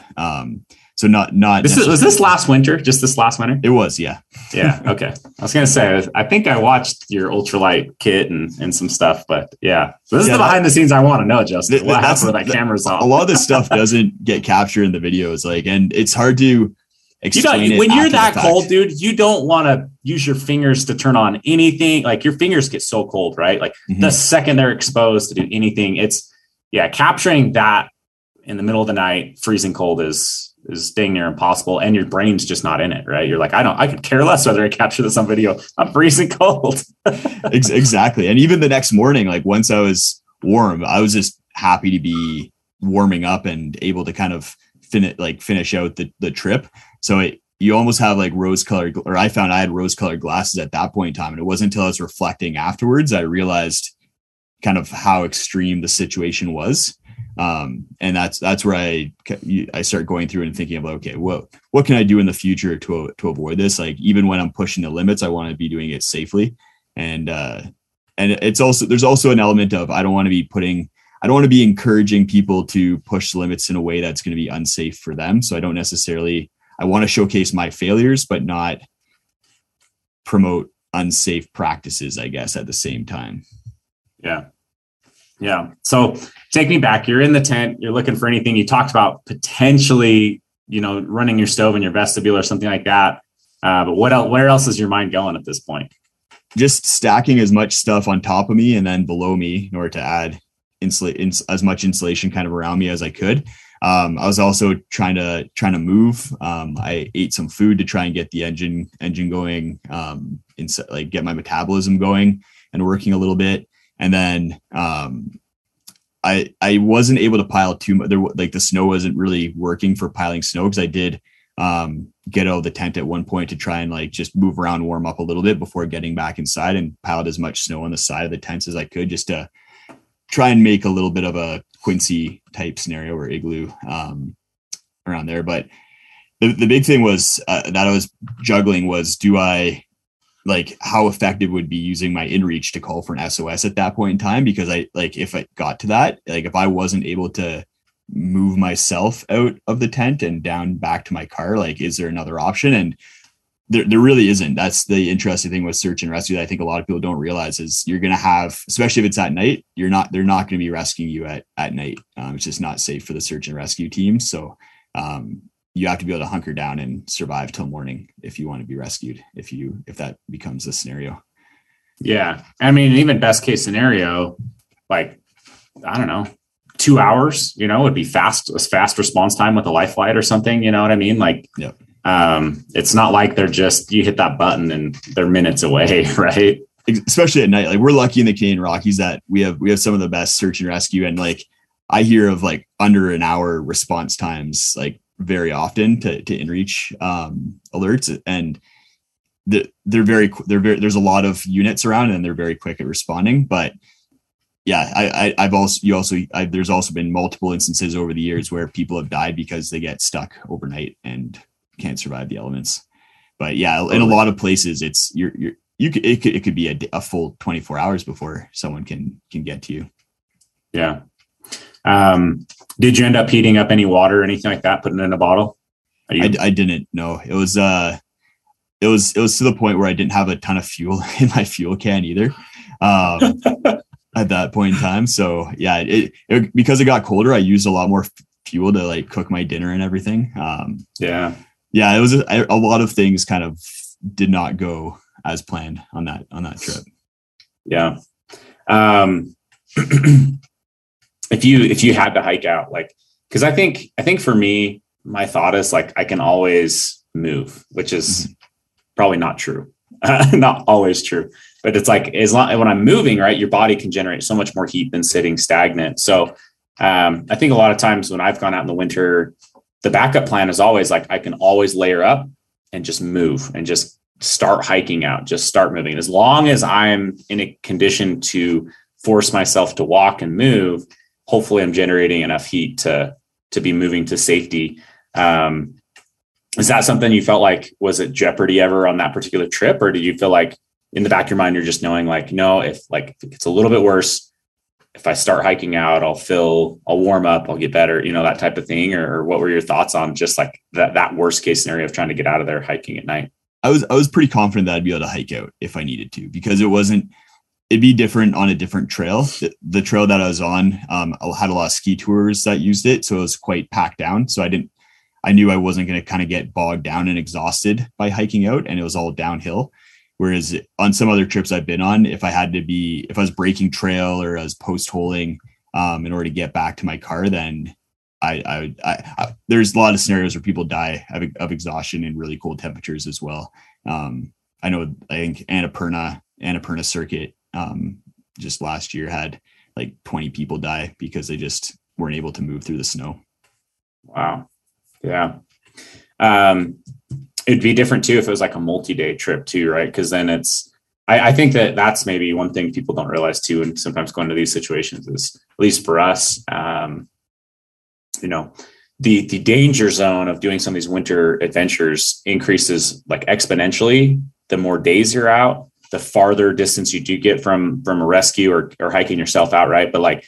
So not was this last winter? Just this last winter? It was, yeah. Yeah. Okay. I was going to say, I think I watched your ultralight kit and some stuff, but yeah. So this is the behind the scenes I want to know, Justin. What happened with that camera's off? A lot of this stuff doesn't get captured in the videos, and it's hard to explain it. When you're that cold, dude, you don't want to use your fingers to turn on anything. Like, your fingers get so cold, right? Like the second they're exposed to do anything, capturing that in the middle of the night, freezing cold is dang near impossible, and your brain's just not in it, right? You're like, I could care less whether I capture this on video. I'm freezing cold. Exactly. And even the next morning, like once I was warm, I was just happy to be warming up and able to kind of finish out the trip. So you almost have like rose-colored, or I found I had rose-colored glasses at that point in time. And it wasn't until I was reflecting afterwards I realized kind of how extreme the situation was. And that's where I start going through and thinking about, okay, what can I do in the future to avoid this? Like, even when I'm pushing the limits, I want to be doing it safely. And there's also an element of, I don't want to be encouraging people to push the limits in a way that's going to be unsafe for them. So I want to showcase my failures, but not promote unsafe practices, I guess, at the same time. Yeah. Yeah. So take me back. You're in the tent. You're looking for anything. You talked about potentially, running your stove in your vestibule or something like that. But where else is your mind going at this point? Just stacking as much stuff on top of me and then below me in order to add as much insulation kind of around me as I could. I was also trying to move. I ate some food to try and get the engine going, get my metabolism going and working a little bit. And then I wasn't able to pile too much. The snow wasn't really working for piling snow, because I did get out of the tent at one point to try and just move around, warm up a little bit before getting back inside, and piled as much snow on the side of the tents as I could, just to try and make a little bit of a Quincy type scenario or igloo around there. But the big thing was that I was juggling was, how effective would be using my inReach to call for an SOS at that point in time? Because if I got to that, if I wasn't able to move myself out of the tent and down back to my car, is there another option? And there really isn't. That's the interesting thing with search and rescue that I think a lot of people don't realize, is you're going to have, especially if it's at night, they're not going to be rescuing you at night. It's just not safe for the search and rescue team. So, you have to be able to hunker down and survive till morning if you want to be rescued, if that becomes the scenario. Yeah. I mean, even best case scenario, I don't know, 2 hours, would be fast response time with a life flight or something. You know what I mean? Yep. It's not like they're just, you hit that button and they're minutes away. Right. Especially at night. We're lucky in the Canadian Rockies that we have some of the best search and rescue. And I hear of under an hour response times, very often to inReach alerts, and there's a lot of units around and they're very quick at responding. But yeah, there's also been multiple instances over the years where people have died because they get stuck overnight and can't survive the elements. But yeah, in a lot of places it could be a full 24 hours before someone can get to you. Yeah. Did you end up heating up any water or anything like that, putting it in a bottle? I didn't know. It was to the point where I didn't have a ton of fuel in my fuel can either. At that point in time. So yeah, because it got colder, I used a lot more fuel to cook my dinner and everything. Yeah, it was a lot of things kind of did not go as planned on that trip. Yeah. If you had to hike out, because I think for me, my thought is I can always move, which is probably not true. Not always true, but it's like, as long when I'm moving, right, your body can generate so much more heat than sitting stagnant. So I think a lot of times when I've gone out in the winter, the backup plan is always like, I can always layer up and just move and just start hiking out, just start moving. As long as I'm in a condition to force myself to walk and move, hopefully I'm generating enough heat to be moving to safety. Is that something you felt like was at jeopardy ever on that particular trip? Or did you feel like in the back of your mind, you're just knowing like, no, if it's a little bit worse, if I start hiking out, I'll warm up, I'll get better, that type of thing? Or what were your thoughts on just like that worst case scenario of trying to get out of there hiking at night? I was pretty confident that I'd be able to hike out if I needed to, because it'd be different on a different trail. The trail that I was on, I had a lot of ski tours that used it. So it was quite packed down. So I knew I wasn't going to kind of get bogged down and exhausted by hiking out, and it was all downhill. Whereas on some other trips I've been on, if I was breaking trail or I was post-holing in order to get back to my car, then I there's a lot of scenarios where people die of exhaustion in really cold temperatures as well. I think Annapurna circuit just last year had like 20 people die because they just weren't able to move through the snow. Wow. Yeah. It'd be different too if it was like a multi-day trip too, right? Because then I think that's maybe one thing people don't realize too, and sometimes going to these situations is, at least for us, the danger zone of doing some of these winter adventures increases like exponentially the more days you're out, the farther distance you do get from a rescue or hiking yourself out, right? But like,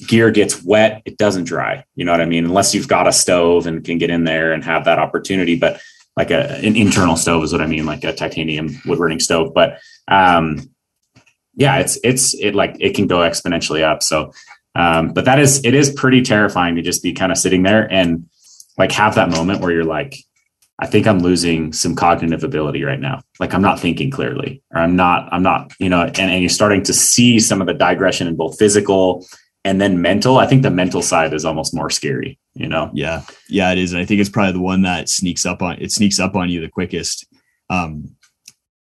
gear gets wet, it doesn't dry. You know what I mean? Unless you've got a stove and can get in there and have that opportunity. But like an internal stove is what I mean, like a titanium wood burning stove. But it can go exponentially up. So, but it is pretty terrifying to just be kind of sitting there and like have that moment where you're like, I think I'm losing some cognitive ability right now. Like I'm not thinking clearly, or I'm not, and you're starting to see some of the digression in both physical and then mental. I think the mental side is almost more scary, Yeah, it is. And I think it's probably the one that sneaks up on you the quickest.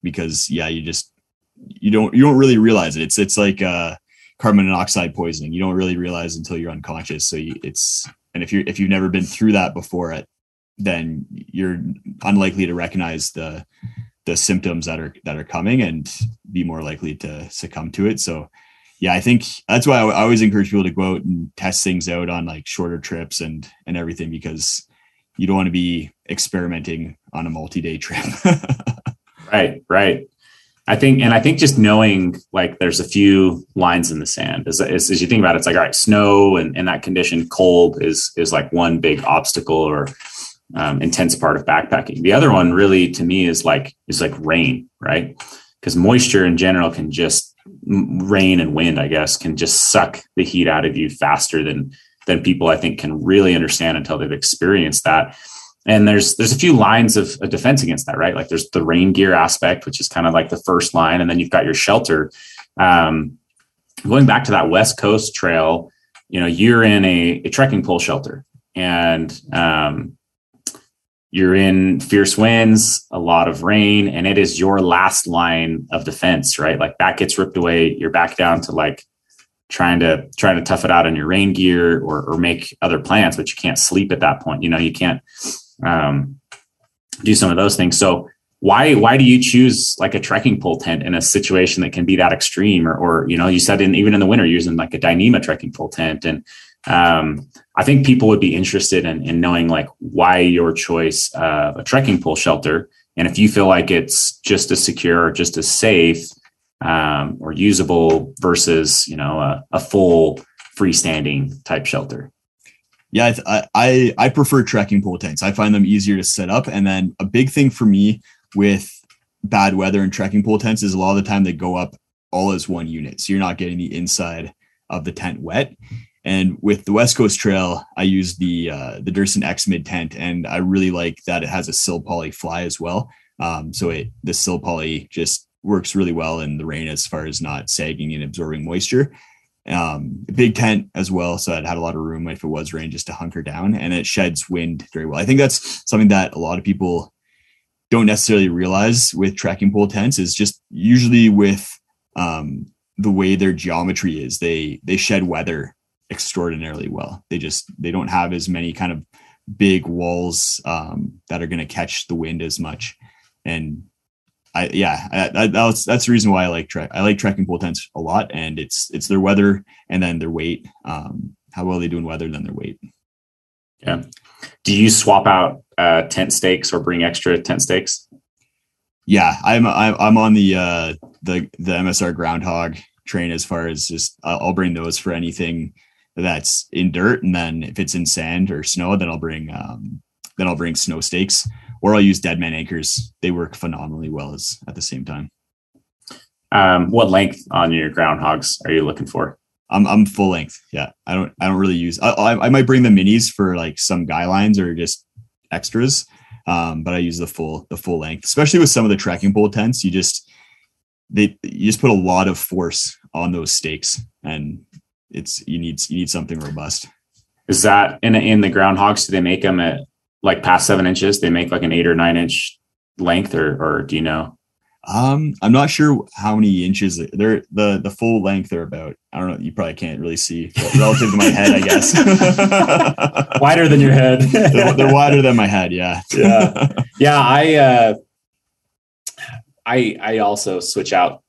Because you don't really realize it. It's like carbon monoxide poisoning. You don't really realize until you're unconscious. So and if you've never been through that before, then you're unlikely to recognize the symptoms that are coming and be more likely to succumb to it. So yeah, I think that's why I always encourage people to go out and test things out on like shorter trips and everything, because you don't want to be experimenting on a multi-day trip. Right. I think just knowing like there's a few lines in the sand as you think about it, it's like, all right, snow and that condition, cold is like one big obstacle or intense part of backpacking. The other one really to me is like rain, right? Because moisture in general can just rain and wind, I guess, can just suck the heat out of you faster than people I think can really understand until they've experienced that. And there's a few lines of defense against that, right? Like there's the rain gear aspect, which is kind of like the first line. And then you've got your shelter. Going back to that West Coast trail, you're in a trekking pole shelter, and you're in fierce winds, a lot of rain, and it is your last line of defense, right? Like that gets ripped away. You're back down to like trying to tough it out on your rain gear or make other plans, but you can't sleep at that point. You can't do some of those things. So why do you choose like a trekking pole tent in a situation that can be that extreme? Or you said even in the winter, using like a Dyneema trekking pole tent. And I think people would be interested in knowing like why your choice of a trekking pole shelter, and if you feel like it's just as secure or just as safe or usable versus a full freestanding type shelter. Yeah, I prefer trekking pole tents. I find them easier to set up, and then a big thing for me with bad weather and trekking pole tents is a lot of the time they go up all as one unit, so you're not getting the inside of the tent wet. And with the West Coast Trail, I use the Durson X Mid tent, and I really like that it has a sill poly fly as well. So the sill poly just works really well in the rain as far as not sagging and absorbing moisture. Big tent as well, so it had a lot of room if it was rain just to hunker down, and it sheds wind very well. I think that's something that a lot of people don't necessarily realize with trekking pole tents, is just usually with the way their geometry is, they shed weather extraordinarily well. They don't have as many kind of big walls that are going to catch the wind as much. And that's the reason why I like trekking pole tents a lot. And it's their weather and then their weight. How well they do in weather, then their weight. Yeah. Do you swap out tent stakes or bring extra tent stakes? Yeah, I'm on the MSR groundhog train, as far as just I'll bring those for anything that's in dirt, and then if it's in sand or snow, then I'll bring snow stakes, or I'll use dead man anchors. They work phenomenally well at the same time. What length on your groundhogs are you looking for? I'm full length. Yeah, I don't really use. I might bring the minis for like some guy lines or just extras, but I use the full length, especially with some of the trekking pole tents. You just put a lot of force on those stakes, and you need something robust. Is that in the groundhogs? Do they make them at like past 7 inches? They make like an 8 or 9 inch length, or do you know? I'm not sure how many inches they're. The full length they're about. I don't know. You probably can't really see relative to my head, I guess. Wider than your head. they're wider than my head. Yeah. Yeah. I also switch out,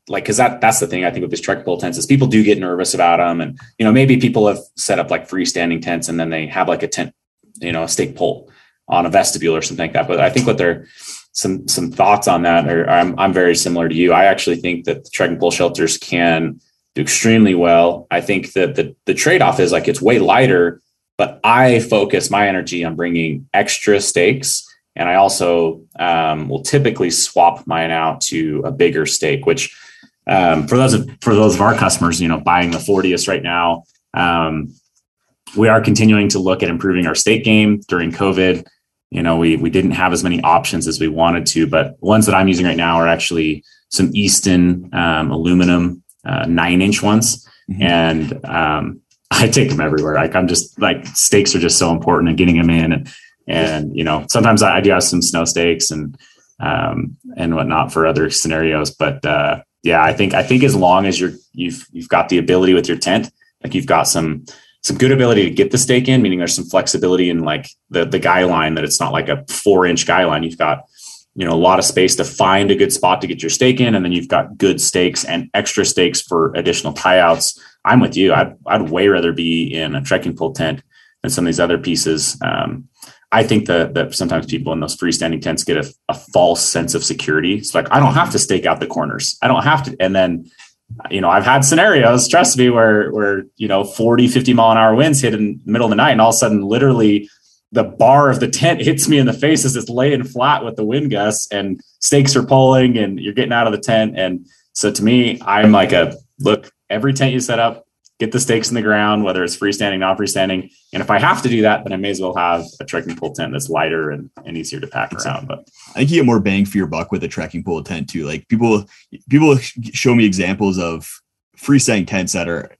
like, cause that's the thing I think with this trekking pole tents is people do get nervous about them. And, maybe people have set up like freestanding tents and then they have like a tent, a stake pole on a vestibule or something like that. But I think what they're, some thoughts on that are, I'm very similar to you. I actually think that the trekking pole shelters can do extremely well. I think that the trade-off is like, it's way lighter, but I focus my energy on bringing extra stakes. And I also will typically swap mine out to a bigger stake, which for those of our customers, buying the 40th right now, we are continuing to look at improving our stake game. During COVID, we didn't have as many options as we wanted to, but ones that I'm using right now are actually some Easton aluminum 9-inch ones. Mm-hmm. And I take them everywhere. Like, I'm just like, stakes are just so important and getting them in. And sometimes I do have some snow stakes and whatnot for other scenarios. But I think as long as you've got the ability with your tent, like you've got some good ability to get the stake in, meaning there's some flexibility in like the guy line, that it's not like a 4-inch guy line. You've got, a lot of space to find a good spot to get your stake in. And then you've got good stakes and extra stakes for additional tie outs. I'm with you. I'd way rather be in a trekking pole tent than some of these other pieces. I think that sometimes people in those freestanding tents get a false sense of security. It's like, I don't have to stake out the corners. I don't have to. And then, I've had scenarios, trust me, where 40, 50 mile an hour winds hit in the middle of the night, and all of a sudden, literally the bar of the tent hits me in the face as it's laying flat with the wind gusts, and stakes are pulling and you're getting out of the tent. And so to me, I'm like, look, every tent you set up, get the stakes in the ground, whether it's freestanding, not freestanding. And if I have to do that, then I may as well have a trekking pole tent that's lighter and easier to pack around. But I think you get more bang for your buck with a trekking pole tent too. Like people show me examples of freestanding tents that are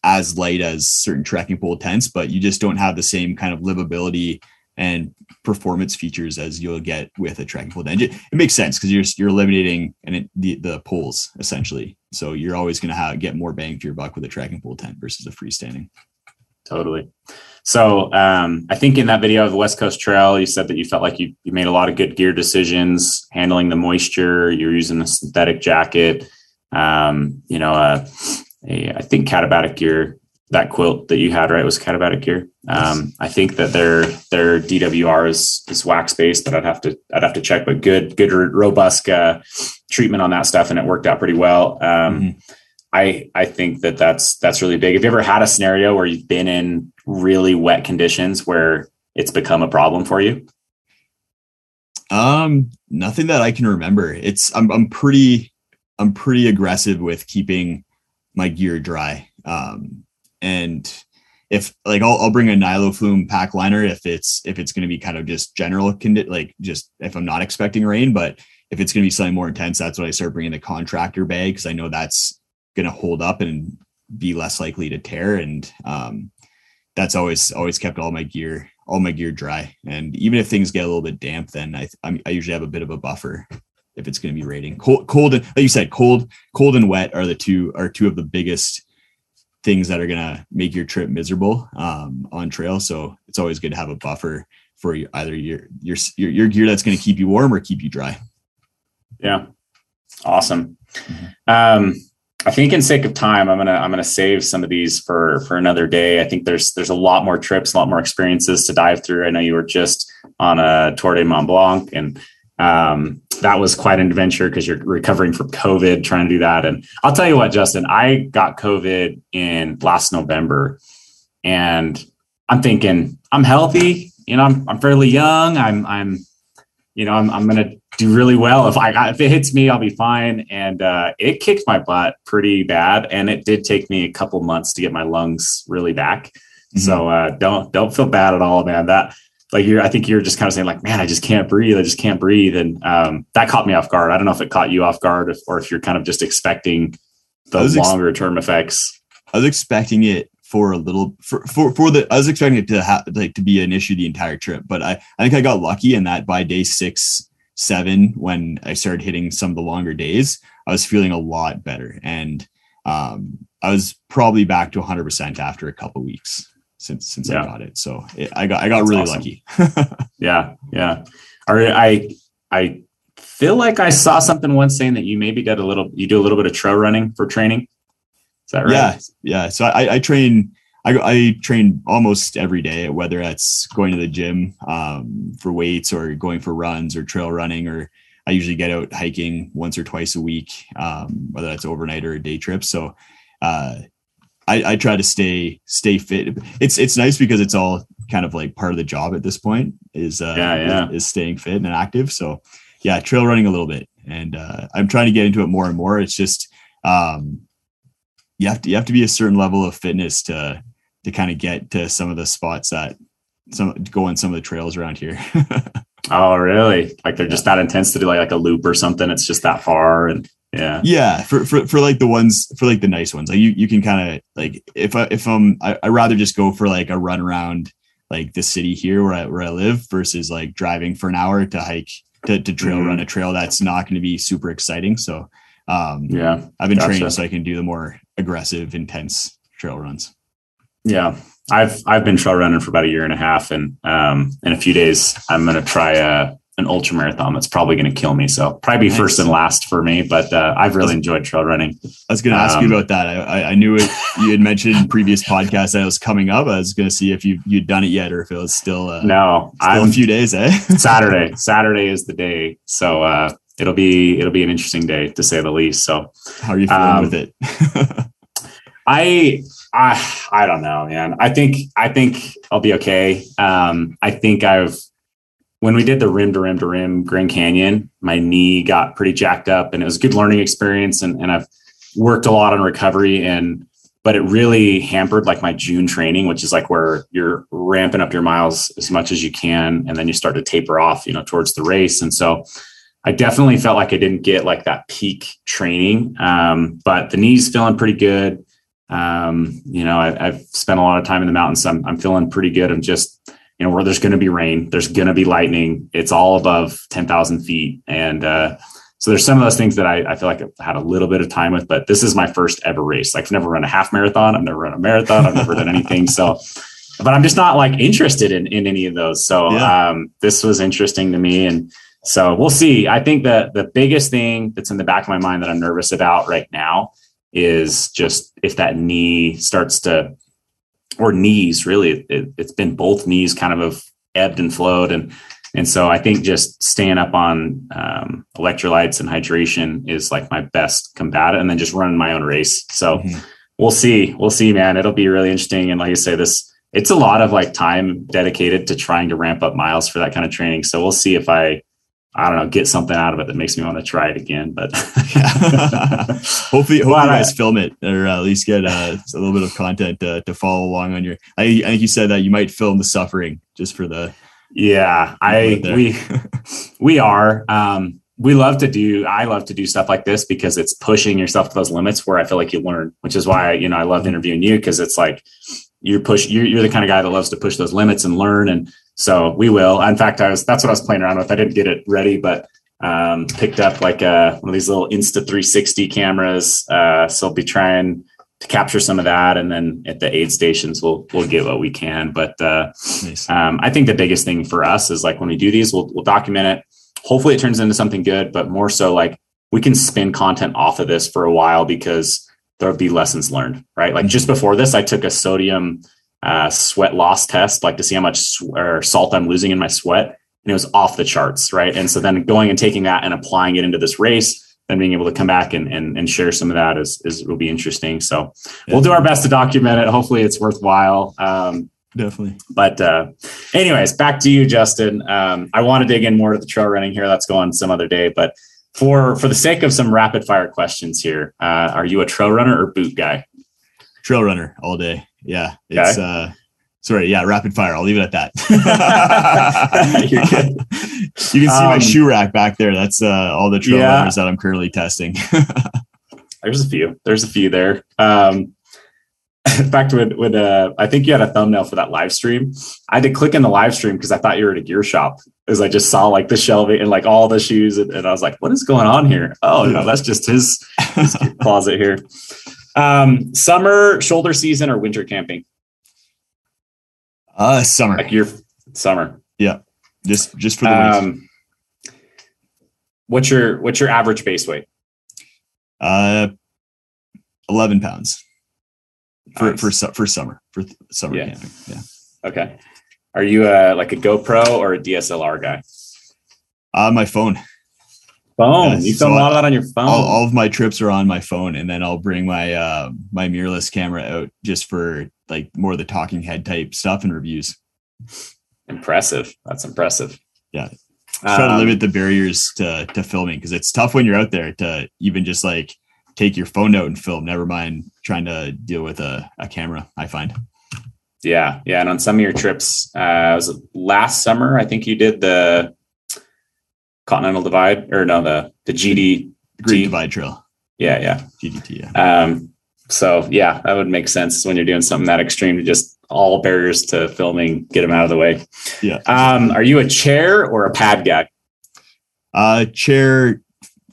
as light as certain trekking pole tents, but you just don't have the same kind of livability and performance features as you'll get with a trekking pole tent. It makes sense because you're eliminating the poles essentially. So you're always going to get more bang for your buck with a trekking pole tent versus a freestanding. Totally. So I think in that video of the West Coast Trail, you said that you felt like you made a lot of good gear decisions, handling the moisture. You're using a synthetic jacket, I think Catabatic gear. That quilt that you had, right, was Catabatic gear. Yes. I think that their DWR is wax based, but I'd have to check. But good robust treatment on that stuff, and it worked out pretty well. Mm-hmm. I think that's really big. Have you ever had a scenario where you've been in really wet conditions where it's become a problem for you? Nothing that I can remember. I'm pretty aggressive with keeping my gear dry. And if like I'll bring a Nilo Flume pack liner if it's going to be kind of just general like just if I'm not expecting rain, but if it's going to be something more intense, that's when I start bringing the contractor bag, because I know that's going to hold up and be less likely to tear. And that's always kept all my gear dry. And even if things get a little bit damp, then I usually have a bit of a buffer if it's going to be raining. Cold, and, like you said, cold and wet are two of the biggest things that are going to make your trip miserable on trail. So it's always good to have a buffer for either your gear that's going to keep you warm or keep you dry. Yeah. Awesome. I think in sake of time, I'm gonna save some of these for another day. I think there's a lot more trips, a lot more experiences to dive through. I know you were just on a Tour de Mont Blanc, and that was quite an adventure because you're recovering from COVID, trying to do that. And I'll tell you what, Justin, I got COVID in last November, and I'm thinking I'm healthy. I'm fairly young. I'm going to do really well. If it hits me, I'll be fine. And it kicked my butt pretty bad. And it did take me a couple months to get my lungs really back. Mm-hmm. So don't feel bad at all, man. I think you're just kind of saying like, man, I just can't breathe. And that caught me off guard. I don't know if it caught you off guard or if you're kind of just expecting the longer term effects. I was expecting it I was expecting it to be an issue the entire trip, but I think I got lucky in that by day 6-7, when I started hitting some of the longer days, I was feeling a lot better. And I was probably back to 100% after a couple of weeks since I got it. So I got That's really awesome. Lucky. Yeah. I feel like I saw something once saying that you maybe do a little bit of trail running for training. Is that right? Yeah. So I train almost every day, whether that's going to the gym for weights or going for runs or trail running, or I usually get out hiking once or twice a week, whether that's overnight or a day trip. So I try to stay fit. It's nice because it's all kind of like part of the job at this point is staying fit and active. So yeah, trail running a little bit, and I'm trying to get into it more and more. It's just you have to be a certain level of fitness to kind of get to some of the spots go on some of the trails around here. Oh, really? Like they're just that intense to do like a loop or something. It's just that far. And yeah. For like the ones, for like the nice ones, like you can kind of like, I rather just go for like a run around like the city here where I live versus like driving for an hour to hike to trail run a trail that's not going to be super exciting. So I've been training so I can do the more aggressive, intense trail runs. Yeah. I've been trail running for about a year and a half, and in a few days I'm going to try an ultra marathon that's probably going to kill me. So probably be first and last for me, but I've really enjoyed trail running. I was going to ask you about that. I knew it. You had mentioned in previous podcasts that it was coming up. I was going to see if you'd done it yet, or if it was still a few days. Saturday is the day. So it'll be an interesting day to say the least. So how are you feeling with it? I don't know, man. I think I'll be okay. I think when we did the rim to rim to rim Grand Canyon, my knee got pretty jacked up, and it was a good learning experience. And I've worked a lot on recovery, but it really hampered like my June training, which is like where you're ramping up your miles as much as you can. And then you start to taper off, towards the race. And so I definitely felt like I didn't get like that peak training. But the knee's feeling pretty good. I've spent a lot of time in the mountains. So I'm feeling pretty good. I'm just, where there's going to be rain, there's going to be lightning. It's all above 10,000 feet. And, so there's some of those things that I feel like I've had a little bit of time with, but this is my first ever race. Like I've never run a half marathon. I've never run a marathon. I've never done anything. So, but I'm just not like interested in any of those. So, this was interesting to me. And so we'll see. I think the biggest thing that's in the back of my mind that I'm nervous about right now is just if that knee starts to, or knees really, it's been both knees kind of have ebbed and flowed. And so I think just staying up on electrolytes and hydration is like my best combatant, and then just running my own race. So we'll see, man. It'll be really interesting. And like you say, it's a lot of like time dedicated to trying to ramp up miles for that kind of training. So we'll see if I don't know, get something out of it that makes me want to try it again. But hopefully you guys film it, or at least get a little bit of content to follow along on your. I think you said that you might film the suffering just for the. Yeah, we are. I love to do stuff like this because it's pushing yourself to those limits where I feel like you learn, which is why, I love interviewing you, because it's like you're the kind of guy that loves to push those limits and learn. And so we will. In fact, that's what I was playing around with. I didn't get it ready, but picked up like one of these little Insta360 cameras. So I'll be trying to capture some of that. And then at the aid stations, we'll get what we can. But nice. I think the biggest thing for us is like when we do these, we'll document it. Hopefully it turns into something good, but more so like we can spin content off of this for a while because there'll be lessons learned, right? Like just before this, I took a sodium sweat loss test, like to see how much salt I'm losing in my sweat. And it was off the charts, right? And so then going and taking that and applying it into this race, then being able to come back and share some of that will be interesting. So we'll do our best to document it. Hopefully it's worthwhile. Definitely. But anyways, back to you, Justin. I want to dig in more to the trail running here. Let's go on some other day. But for the sake of some rapid fire questions here, are you a trail runner or boot guy? Trail runner all day. Yeah. It's rapid fire. I'll leave it at that. You're good. You can see my shoe rack back there. That's all the trail runners that I'm currently testing. There's a few there. In fact, with I think you had a thumbnail for that live stream. I had to click in the live stream because I thought you were at a gear shop, as I just saw like the shelving and like all the shoes, and I was like, "What is going on here?" Oh, no, that's just his closet here. Summer, shoulder season, or winter camping? Summer. Like your summer. Yeah, just for the week. What's your average base weight? 11 pounds. For summer camping. Yeah. Okay. Are you like a GoPro or a DSLR guy? My phone. You film a lot of that on your phone. All of my trips are on my phone, and then I'll bring my my mirrorless camera out just for like more of the talking head type stuff and reviews. Impressive. That's impressive. Yeah. Try to limit the barriers to filming, because it's tough when you're out there to even just like take your phone out and film, never mind trying to deal with a camera, I find. Yeah. And on some of your trips, was it last summer? I think you did the Continental Divide, or no, the GD Great Divide Trail. Yeah. GDT. Yeah. So yeah, that would make sense when you're doing something that extreme, to just all barriers to filming, get them out of the way. Yeah. Are you a chair or a pad guy? Chair,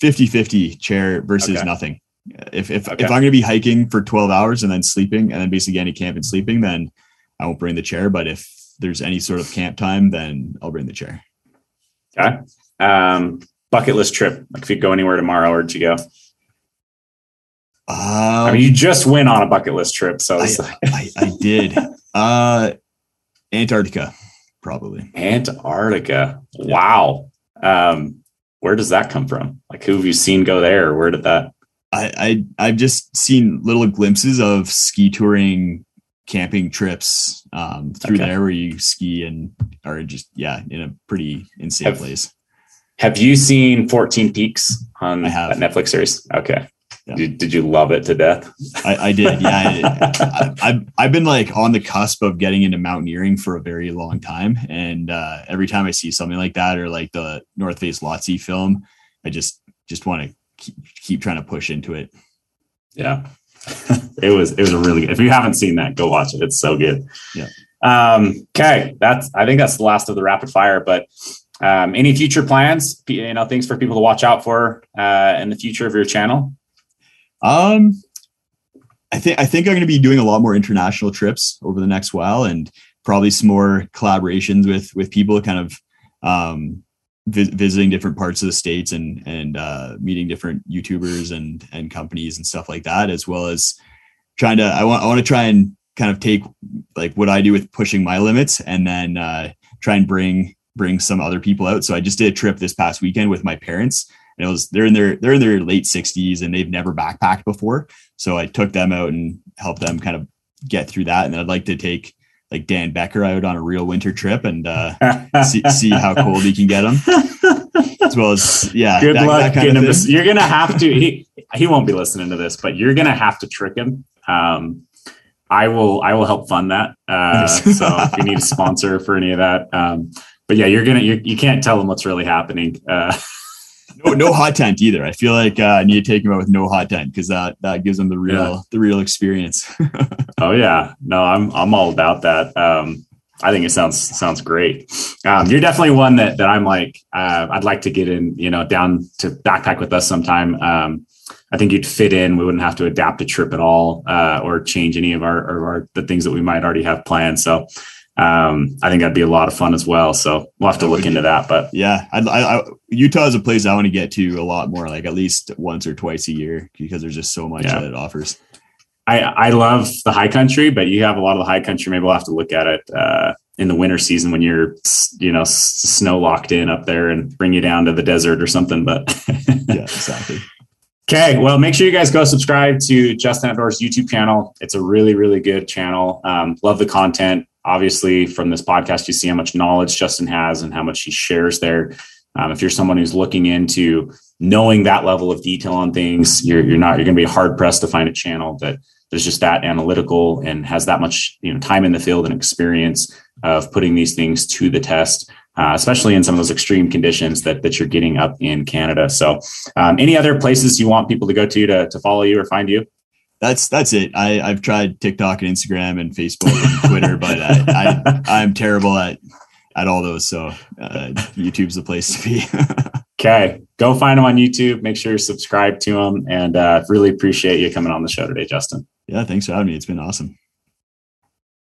50-50 chair versus nothing. If I'm going to be hiking for 12 hours and then sleeping, and then basically getting to camp and sleeping, then I won't bring the chair. But if there's any sort of camp time, then I'll bring the chair. Okay. Bucket list trip. Like if you go anywhere tomorrow, where'd you go? I mean, you just went on a bucket list trip. So I did. Antarctica, probably. Antarctica. Wow. Where does that come from? Like, who have you seen go there? Or where did that? I've just seen little glimpses of ski touring camping trips through there, where you ski and are just in a pretty insane place. Have you seen 14 Peaks on that Netflix series? Okay. Yeah. Did you love it to death? I did. Yeah. I've been like on the cusp of getting into mountaineering for a very long time. And every time I see something like that, or like the North Face Lhotse film, I just want to keep trying to push into it. Yeah. it was a really good. If you haven't seen that, go watch it. It's so good. Yeah. Okay. I think that's the last of the rapid fire, but any future plans, things for people to watch out for in the future of your channel? I think I'm going to be doing a lot more international trips over the next while, and probably some more collaborations with people, kind of visiting different parts of the States and meeting different YouTubers and companies and stuff like that, as well as I want to try and kind of take like what I do with pushing my limits, and then try and bring some other people out. So I just did a trip this past weekend with my parents, and they're in their late 60s, and they've never backpacked before. So I took them out and helped them kind of get through that. And then I'd like to take like Dan Becker out on a real winter trip and see how cold he can get them. As well as, good luck getting him. You're going to have to, he won't be listening to this, but you're going to have to trick him. I will help fund that. So if you need a sponsor for any of that, but yeah, you can't tell them what's really happening. No hot tent either. I feel like I need to take him out with no hot tent because that gives him the real experience. Oh yeah, no, I'm all about that. I think it sounds great. You're definitely one that I'm like, I'd like to get in, down to backpack with us sometime. I think you'd fit in. We wouldn't have to adapt a trip at all, or change any of the things that we might already have planned. So I think that'd be a lot of fun as well. So we'll have to look into that. But yeah, Utah is a place I want to get to a lot more, like at least once or twice a year, because there's just so much that it offers. I love the high country, but you have a lot of the high country. Maybe we'll have to look at it in the winter season when you're, snow locked in up there and bring you down to the desert or something. But yeah, exactly. Okay. Well, make sure you guys go subscribe to Justin Outdoors YouTube channel. It's a really, really good channel. Love the content. Obviously from this podcast, you see how much knowledge Justin has and how much he shares there. If you're someone who's looking into knowing that level of detail on things, you're going to be hard pressed to find a channel that is just that analytical and has that much, time in the field and experience of putting these things to the test, especially in some of those extreme conditions that you're getting up in Canada. So, any other places you want people to go to follow you or find you? That's it. I've tried TikTok and Instagram and Facebook and Twitter, but I'm terrible at all those. So YouTube's the place to be. Okay. Go find them on YouTube. Make sure you subscribe to them, and really appreciate you coming on the show today, Justin. Yeah. Thanks for having me. It's been awesome.